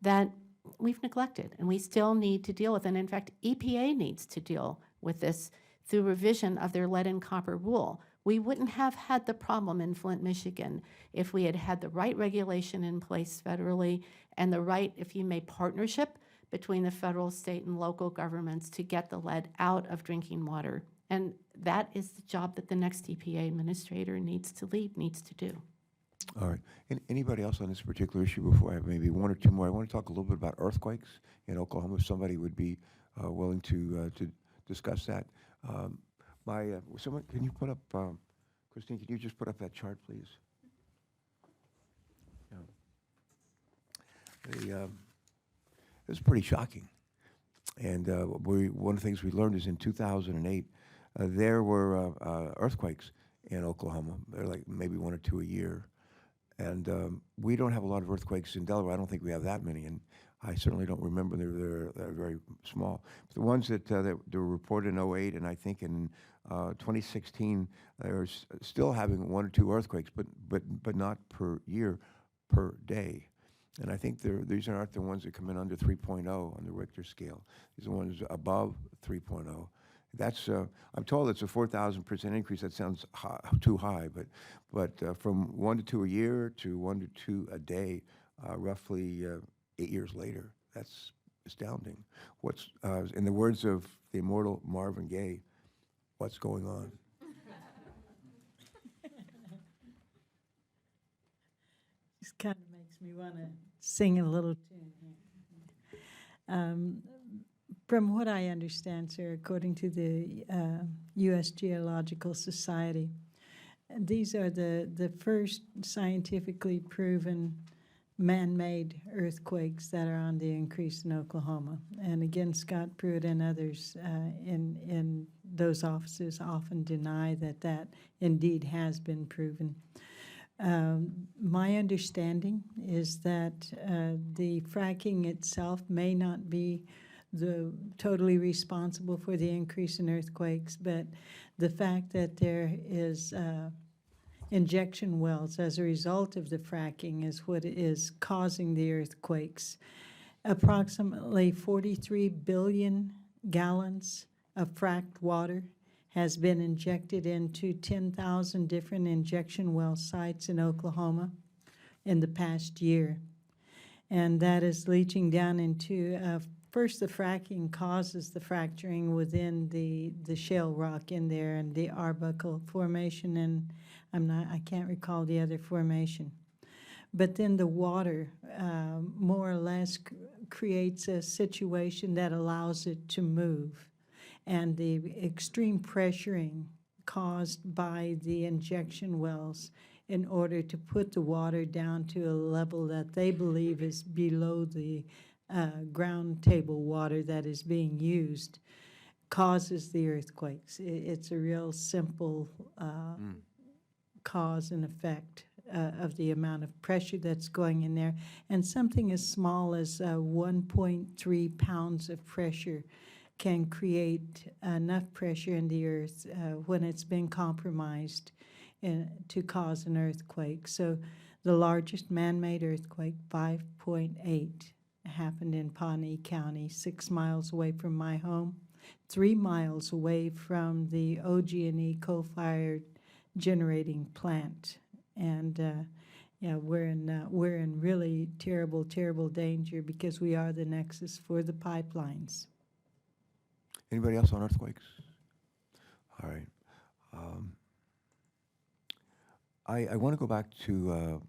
that we've neglected, and we still need to deal with. And in fact, EPA needs to deal with this through revision of their lead and copper rule. We wouldn't have had the problem in Flint, Michigan if we had had the right regulation in place federally and the right, if you may, partnership between the federal, state, and local governments to get the lead out of drinking water. And that is the job that the next EPA administrator needs to lead, needs to do. All right. Anybody else on this particular issue before I have maybe one or two more? I want to talk a little bit about earthquakes in Oklahoma, if somebody would be willing to discuss that. Someone, can you put up, Christine, can you just put up that chart, please? Yeah. It's pretty shocking. And one of the things we learned is in 2008, there were earthquakes in Oklahoma. They're like maybe 1 or 2 a year. And we don't have a lot of earthquakes in Delaware. I don't think we have that many. And I certainly don't remember. They're very small. The ones that were reported in '08 and I think in 2016, they're still having 1 or 2 earthquakes, but not per year, per day. And I think these aren't the ones that come in under 3.0 on the Richter scale. These are the ones above 3.0. That's I'm told it's a 4,000% increase. That sounds too high, but from 1 to 2 a year to 1 to 2 a day, roughly 8 years later, that's astounding. What's in the words of the immortal Marvin Gaye, what's going on? This kind of makes me want to sing a little tune here. From what I understand, sir, according to the U.S. Geological Society, these are the first scientifically proven man-made earthquakes that are on the increase in Oklahoma. And again, Scott Pruitt and others in those offices often deny that indeed has been proven. My understanding is that the fracking itself may not be totally responsible for the increase in earthquakes, but the fact that there is injection wells as a result of the fracking is what is causing the earthquakes. Approximately 43 billion gallons of fracked water has been injected into 10,000 different injection well sites in Oklahoma in the past year. And that is leaching down into, first the fracking causes the fracturing within the shale rock in there and the Arbuckle Formation, and I can't recall the other formation. But then the water more or less creates a situation that allows it to move. And the extreme pressuring caused by the injection wells in order to put the water down to a level that they believe is below the ground table water that is being used causes the earthquakes. It's a real simple cause and effect of the amount of pressure that's going in there. And something as small as 1.3 pounds of pressure can create enough pressure in the earth when it's been compromised to cause an earthquake. So the largest man-made earthquake, 5.8, happened in Pawnee County, 6 miles away from my home, 3 miles away from the OG&E coal-fired generating plant. And yeah, we're in really terrible, terrible danger because we are the nexus for the pipelines. Anybody else on earthquakes? All right. I want to go back to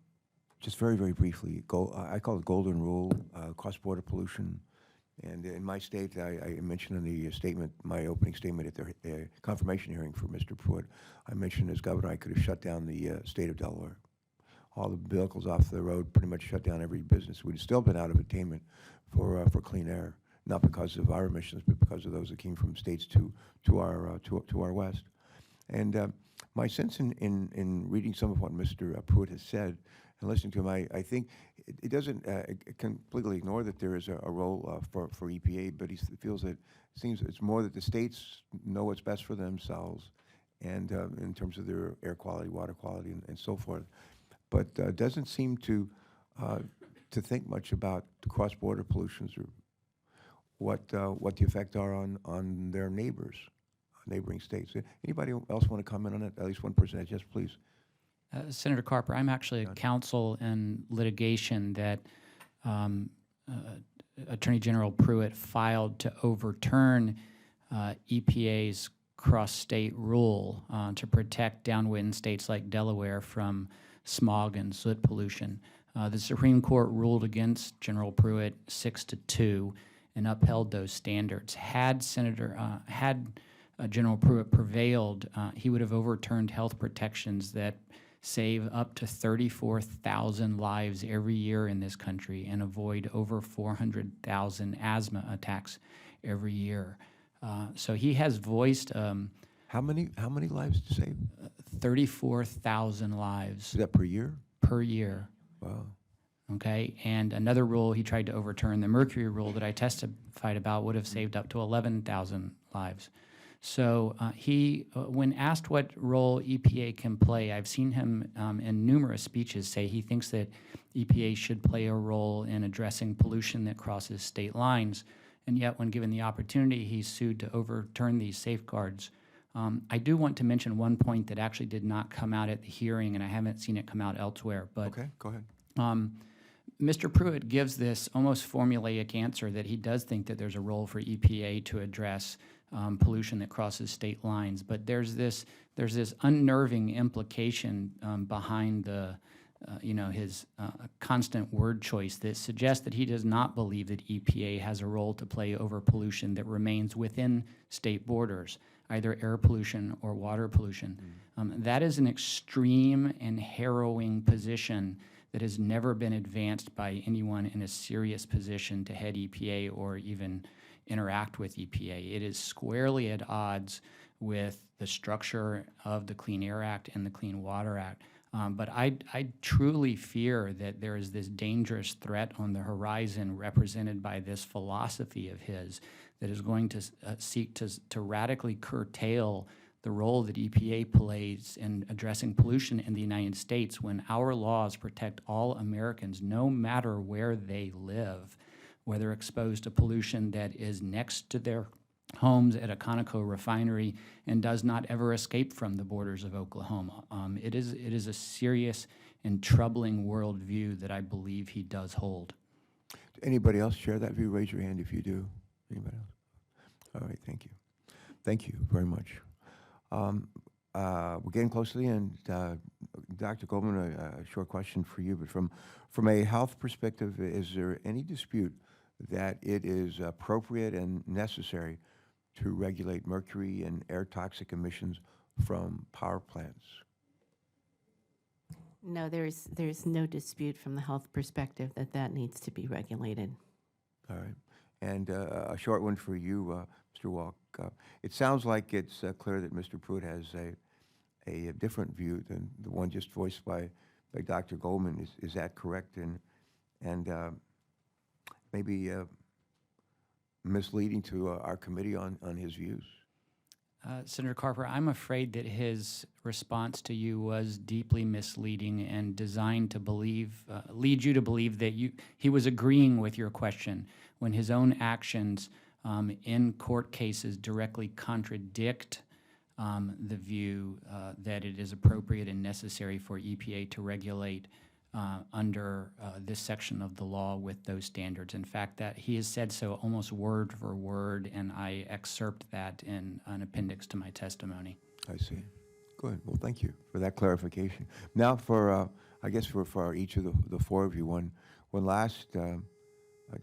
just very, very briefly. I call it golden rule, cross-border pollution. And in my state, I mentioned in the statement, my opening statement at the confirmation hearing for Mr. Pruitt, I mentioned as governor I could have shut down the state of Delaware. All the vehicles off the road, pretty much shut down every business. We'd still been out of attainment for clean air, not because of our emissions, but because of those that came from states to our west. And my sense in reading some of what Mr. Pruitt has said and listening to him, I think it doesn't completely ignore that there is a role for EPA, but he feels that it seems it's more that the states know what's best for themselves, and in terms of their air quality, water quality, and so forth, but doesn't seem to think much about the cross-border pollutions or what the effects are on their neighboring states. Anybody else want to comment on it? At least one person. Yes, please. Senator Carper, I'm actually a counsel in litigation that Attorney General Pruitt filed to overturn EPA's cross-state rule to protect downwind states like Delaware from smog and soot pollution. The Supreme Court ruled against General Pruitt 6-2 and upheld those standards. Had General Pruitt prevailed, he would have overturned health protections that save up to 34,000 lives every year in this country and avoid over 400,000 asthma attacks every year. So he has voiced How many lives to save? 34,000 lives Is that per year? per year. Wow. okay? And another rule he tried to overturn, the mercury rule that I testified about, would have saved up to 11,000 lives. So when asked what role EPA can play, I've seen him in numerous speeches say he thinks that EPA should play a role in addressing pollution that crosses state lines. And yet, when given the opportunity, he's sued to overturn these safeguards. I do want to mention one point that actually did not come out at the hearing, and I haven't seen it come out elsewhere. But Okay, go ahead. Mr. Pruitt gives this almost formulaic answer that he does think that there's a role for EPA to address pollution that crosses state lines. But there's this unnerving implication behind the his constant word choice that suggests that he does not believe that EPA has a role to play over pollution that remains within state borders, either air pollution or water pollution. That is an extreme and harrowing position that has never been advanced by anyone in a serious position to head EPA or even interact with EPA. It is squarely at odds with the structure of the Clean Air Act and the Clean Water Act. But I truly fear that there is this dangerous threat on the horizon represented by this philosophy of his that is going to seek to radically curtail the role that EPA plays in addressing pollution in the United States when our laws protect all Americans, no matter where they live, whether exposed to pollution that is next to their homes at a Conoco refinery and does not ever escape from the borders of Oklahoma. It is a serious and troubling worldview that I believe he does hold. Anybody else share that view? Raise your hand if you do. Anybody else? All right, thank you. Thank you very much. We're getting close to the end. Dr. Goldman, a short question for you, but from a health perspective, is there any dispute that it is appropriate and necessary to regulate mercury and air toxic emissions from power plants? No, there's no dispute from the health perspective that needs to be regulated. All right. And a short one for you, Mr. Walk. It sounds like it's clear that Mr. Pruitt has a different view than the one just voiced by Dr. Goldman. Is that correct? And maybe misleading to our committee on his views? Senator Carper, I'm afraid that his response to you was deeply misleading and designed to lead you to believe that he was agreeing with your question when his own actions in court cases directly contradict the view that it is appropriate and necessary for EPA to regulate under this section of the law with those standards. In fact, that he has said so almost word for word, and I excerpt that in an appendix to my testimony. I see. Good. Well, thank you for that clarification. Now, for I guess for each of the four of you, one last a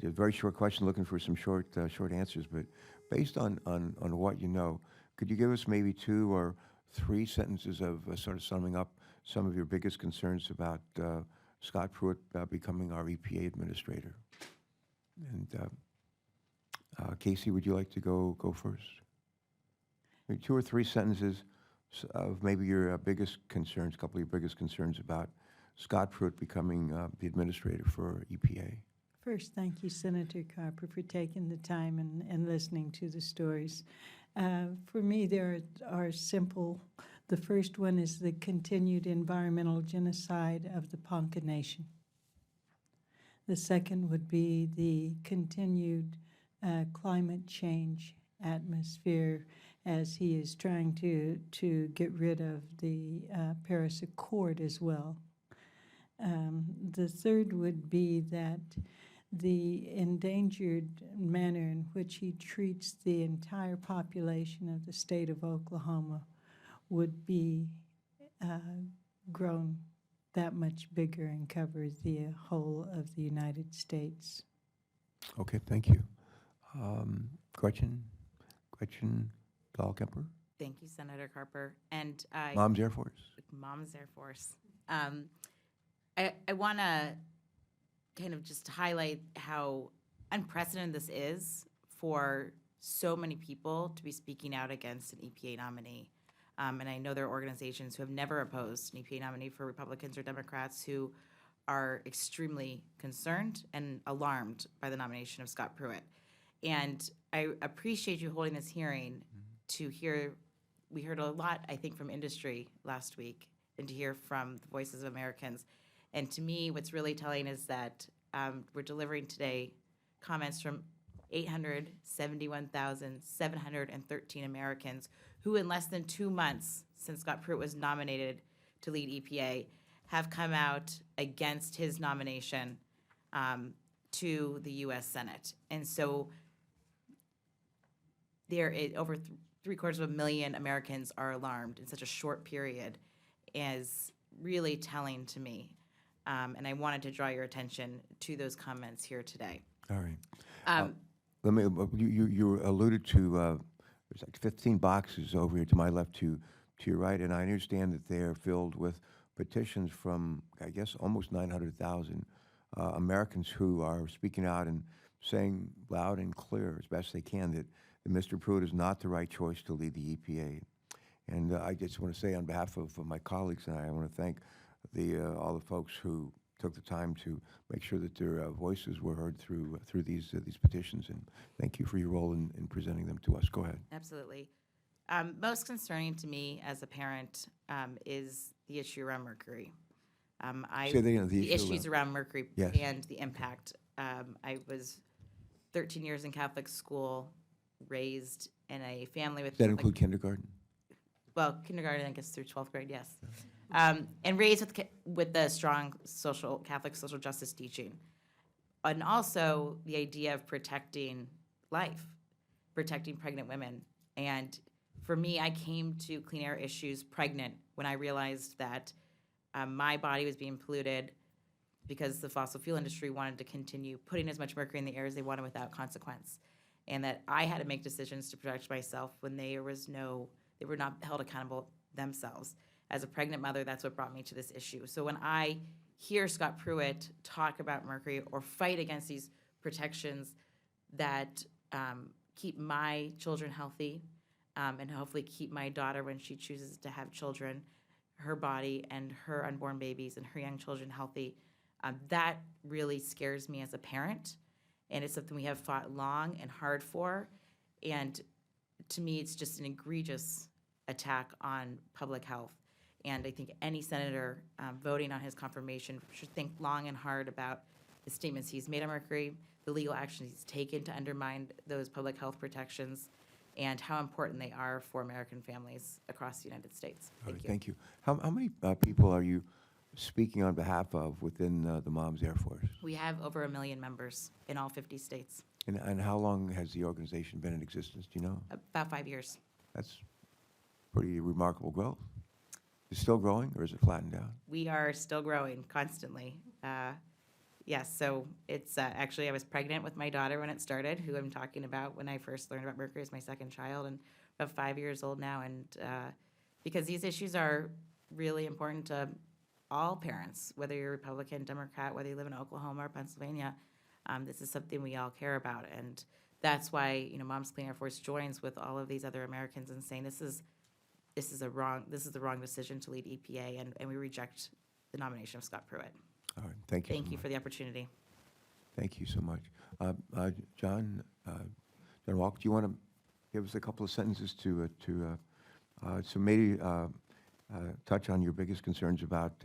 very short question, looking for some short answers. But based on what you know, could you give us maybe 2 or 3 sentences of sort of summing up some of your biggest concerns about Scott Pruitt becoming our EPA administrator? And Casey, would you like to go first? Maybe 2 or 3 sentences of maybe your biggest concerns, a couple of your biggest concerns about Scott Pruitt becoming the administrator for EPA. First, thank you, Senator Carper, for taking the time and listening to the stories. For me, there are simple. The first one is the continued environmental genocide of the Ponca Nation. The second would be the continued climate change atmosphere as he is trying to get rid of the Paris Accord as well. The third would be that the endangered manner in which he treats the entire population of the state of Oklahoma would be grown that much bigger and cover the whole of the United States. Okay, thank you. Gretchen Dahl-Kemper? Thank you, Senator Carper. And Mom's Air Force. Mom's Air Force. I want to kind of just highlight how unprecedented this is for so many people to be speaking out against an EPA nominee. And I know there are organizations who have never opposed an EPA nominee for Republicans or Democrats who are extremely concerned and alarmed by the nomination of Scott Pruitt. And I appreciate you holding this hearing to hear, we heard a lot, I think, from industry last week, and to hear from the voices of Americans. And to me, what's really telling is that we're delivering today comments from 871,713 Americans who, in less than 2 months since Scott Pruitt was nominated to lead EPA, have come out against his nomination to the U.S. Senate. And so over 750,000 Americans are alarmed in such a short period, is really telling to me. And I wanted to draw your attention to those comments here today. All right. Let me. You alluded to there's like 15 boxes over here to my left, to your right, and I understand that they are filled with petitions from, I guess, almost 900,000 Americans who are speaking out and saying loud and clear as best they can that Mr. Pruitt is not the right choice to lead the EPA. And I just want to say on behalf of my colleagues, and I want to thank all the folks who took the time to make sure that their voices were heard through these petitions. And thank you for your role in presenting them to us. Go ahead. Absolutely. Most concerning to me as a parent is the issue around mercury. Say that again, the issues around mercury Yes. and the impact. I was 13 years in Catholic school, raised in a family with... Does that include kindergarten? Well, kindergarten, I guess, through 12th grade, yes. And raised with the strong Catholic social justice teaching. And also the idea of protecting life, protecting pregnant women. And for me, I came to clean air issues pregnant when I realized that my body was being polluted because the fossil fuel industry wanted to continue putting as much mercury in the air as they wanted without consequence. And that I had to make decisions to protect myself when they were not held accountable themselves. As a pregnant mother, that's what brought me to this issue. So when I hear Scott Pruitt talk about mercury or fight against these protections that keep my children healthy and hopefully keep my daughter, when she chooses to have children, her body and her unborn babies and her young children healthy, that really scares me as a parent. And it's something we have fought long and hard for. And to me, it's just an egregious attack on public health. And I think any senator voting on his confirmation should think long and hard about the statements he's made on mercury, the legal actions he's taken to undermine those public health protections, and how important they are for American families across the United States. Thank you. Thank you. How many people are you speaking on behalf of within the Moms Air Force? We have over 1 million members in all 50 states. And how long has the organization been in existence? Do you know? About 5 years. That's pretty remarkable growth. Is it still growing, or is it flattened out? We are still growing constantly. Yes, so it's actually, I was pregnant with my daughter when it started, who I'm talking about when I first learned about mercury as my second child, and about 5 years old now. And because these issues are really important to all parents, whether you're Republican, Democrat, whether you live in Oklahoma or Pennsylvania, this is something we all care about. And that's why, Moms Clean Air Force joins with all of these other Americans in saying this is the wrong decision to lead EPA, and we reject the nomination of Scott Pruitt. All right, thank you. Thank you for the opportunity. Thank you so much. John Walker, do you want to give us a couple of sentences to maybe touch on your biggest concerns about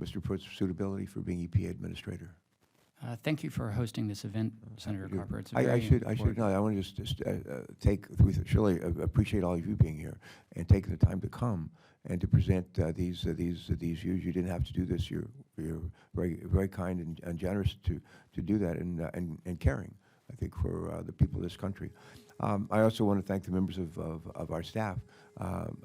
Mr. Pruitt's suitability for being EPA administrator? Thank you for hosting this event, Senator You do. Carper. It's I very should important. know. I want to just surely appreciate all of you being here and taking the time to come and to present these views. You didn't have to do this. You're very very kind and generous to do that and caring, I think, for the people of this country. I also want to thank the members of our staff,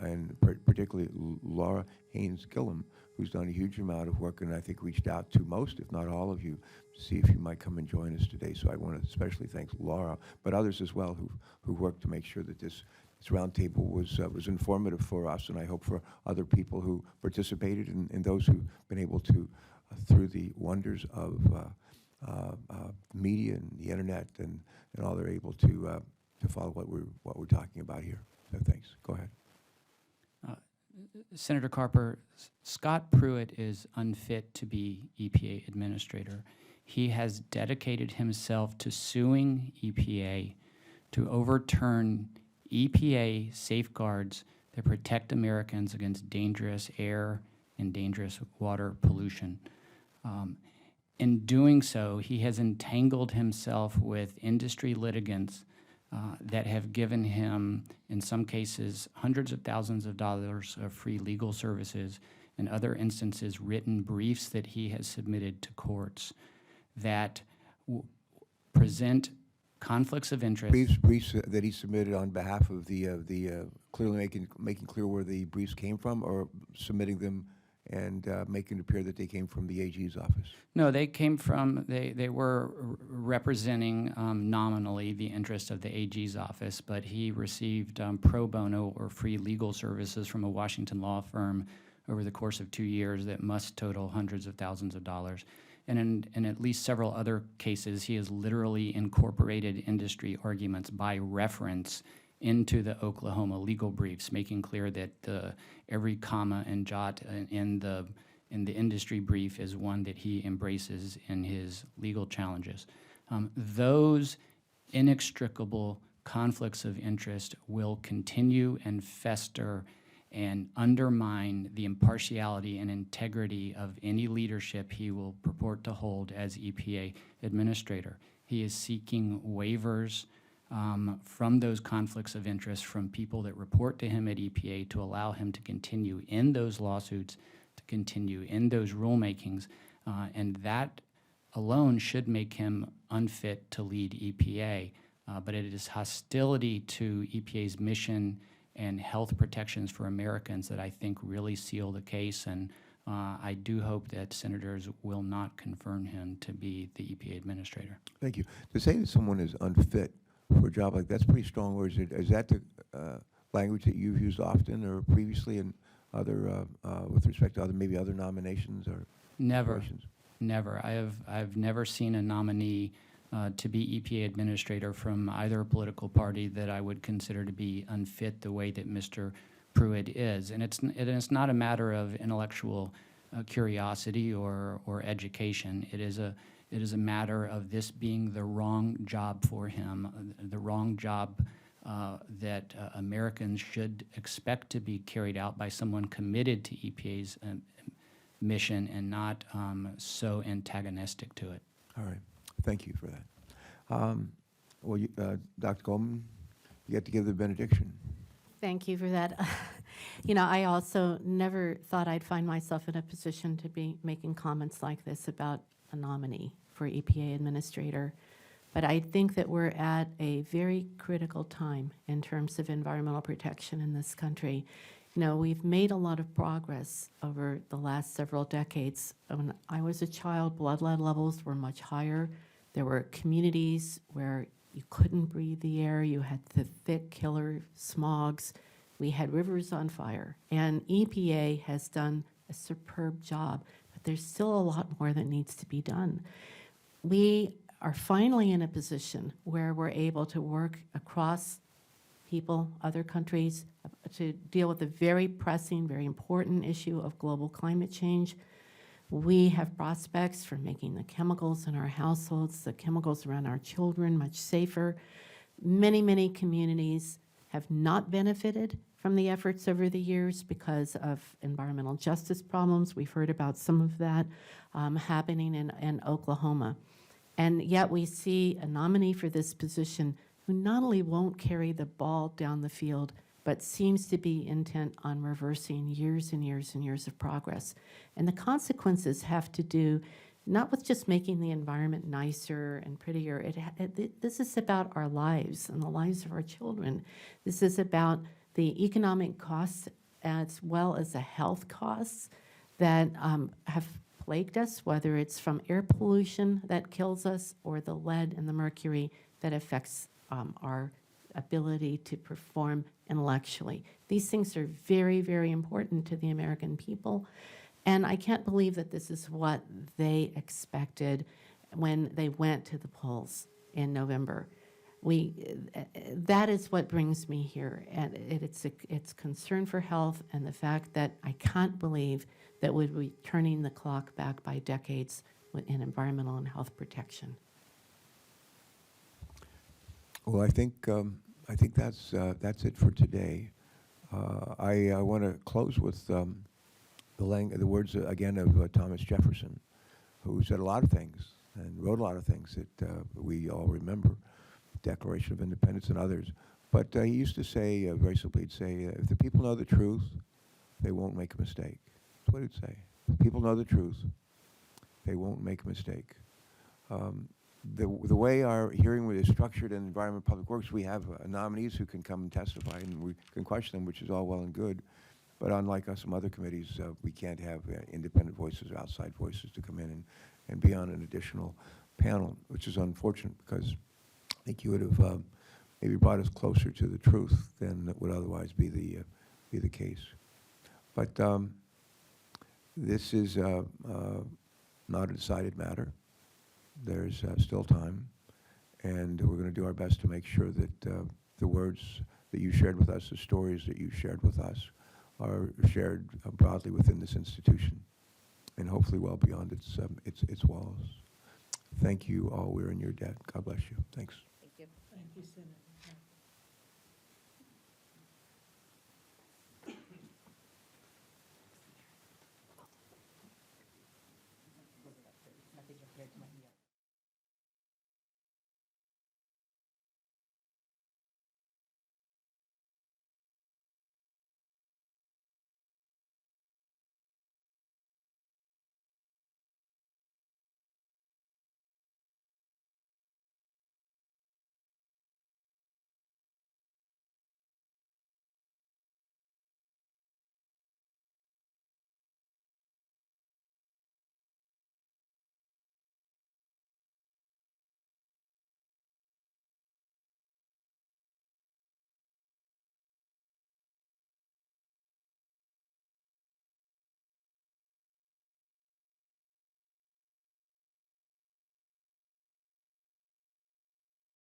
and particularly Laura Haynes-Gillum, who's done a huge amount of work and I think reached out to most, if not all of you, to see if you might come and join us today. So I want to especially thank Laura, but others as well who worked to make sure that this roundtable was informative for us, and I hope for other people who participated and those who've been able to, through the wonders of media and the internet and all, they're able to follow what we're talking about here. So thanks. Go ahead. Senator Carper, Scott Pruitt is unfit to be EPA administrator. He has dedicated himself to suing EPA to overturn EPA safeguards that protect Americans against dangerous air and dangerous water pollution. In doing so, he has entangled himself with industry litigants that have given him, in some cases, hundreds of thousands of dollars of free legal services, in other instances, written briefs that he has submitted to courts that present conflicts of interest. Briefs that he submitted on behalf of the clearly making clear where the briefs came from, or submitting them and making it appear that they came from the AG's office? No, they came from, they were representing nominally the interest of the AG's office, but he received pro bono or free legal services from a Washington law firm over the course of 2 years that must total hundreds of thousands of dollars. And in at least several other cases, he has literally incorporated industry arguments by reference into the Oklahoma legal briefs, making clear that every comma and jot in the industry brief is one that he embraces in his legal challenges. Those inextricable conflicts of interest will continue and fester and undermine the impartiality and integrity of any leadership he will purport to hold as EPA administrator. He is seeking waivers from those conflicts of interest from people that report to him at EPA to allow him to continue in those lawsuits, to continue in those rulemakings, and that alone should make him unfit to lead EPA. But it is hostility to EPA's mission and health protections for Americans that I think really seal the case, and I do hope that senators will not confirm him to be the EPA administrator. Thank you. To say that someone is unfit for a job like that's pretty strong words. Is that the language that you've used often or previously in other, with respect to other, maybe other nominations or Never, promotions? never. I've never seen a nominee to be EPA administrator from either political party that I would consider to be unfit the way that Mr. Pruitt is. And it's not a matter of intellectual curiosity or education. It is a matter of this being the wrong job for him, the wrong job that Americans should expect to be carried out by someone committed to EPA's mission and not so antagonistic to it. All right. Thank you for that. Well, Dr. Goldman, you get to give the benediction. Thank you for that. You know, I also never thought I'd find myself in a position to be making comments like this about a nominee for EPA administrator. But I think that we're at a very critical time in terms of environmental protection in this country. You know, we've made a lot of progress over the last several decades. When I was a child, blood lead levels were much higher. There were communities where you couldn't breathe the air. You had the thick killer smogs. We had rivers on fire. And EPA has done a superb job, but there's still a lot more that needs to be done. We are finally in a position where we're able to work across people, other countries, to deal with the very pressing, very important issue of global climate change. We have prospects for making the chemicals in our households, the chemicals around our children much safer. Many, many communities have not benefited from the efforts over the years because of environmental justice problems. We've heard about some of that happening in Oklahoma. And yet we see a nominee for this position who not only won't carry the ball down the field, but seems to be intent on reversing years and years and years of progress. And the consequences have to do not with just making the environment nicer and prettier. This is about our lives and the lives of our children. This is about the economic costs as well as the health costs that have plagued us, whether it's from air pollution that kills us or the lead and the mercury that affects our ability to perform intellectually. These things are very, very important to the American people. And I can't believe that this is what they expected when they went to the polls in November. that is what brings me here, and it's concern for health and the fact that I can't believe that we'd be turning the clock back by decades in environmental and health protection. Well, I think that's it for today. I want to close with the words again of Thomas Jefferson, who said a lot of things and wrote a lot of things that we all remember, Declaration of Independence and others. But he used to say, very simply, he'd say, if the people know the truth, they won't make a mistake. That's what he'd say. If people know the truth, they won't make a mistake. The way our hearing is structured in Environment and Public Works, we have nominees who can come and testify, and we can question them, which is all well and good. But unlike some other committees, we can't have independent voices or outside voices to come in and be on an additional panel, which is unfortunate because I think you would have maybe brought us closer to the truth than would otherwise be the case. But this is not a decided matter. There's still time, and we're going to do our best to make sure that the words that you shared with us, the stories that you shared with us, are shared broadly within this institution, and hopefully well beyond its walls. Thank you all. We're in your debt. God bless you. Thanks. Thank you. Thank you, Senator.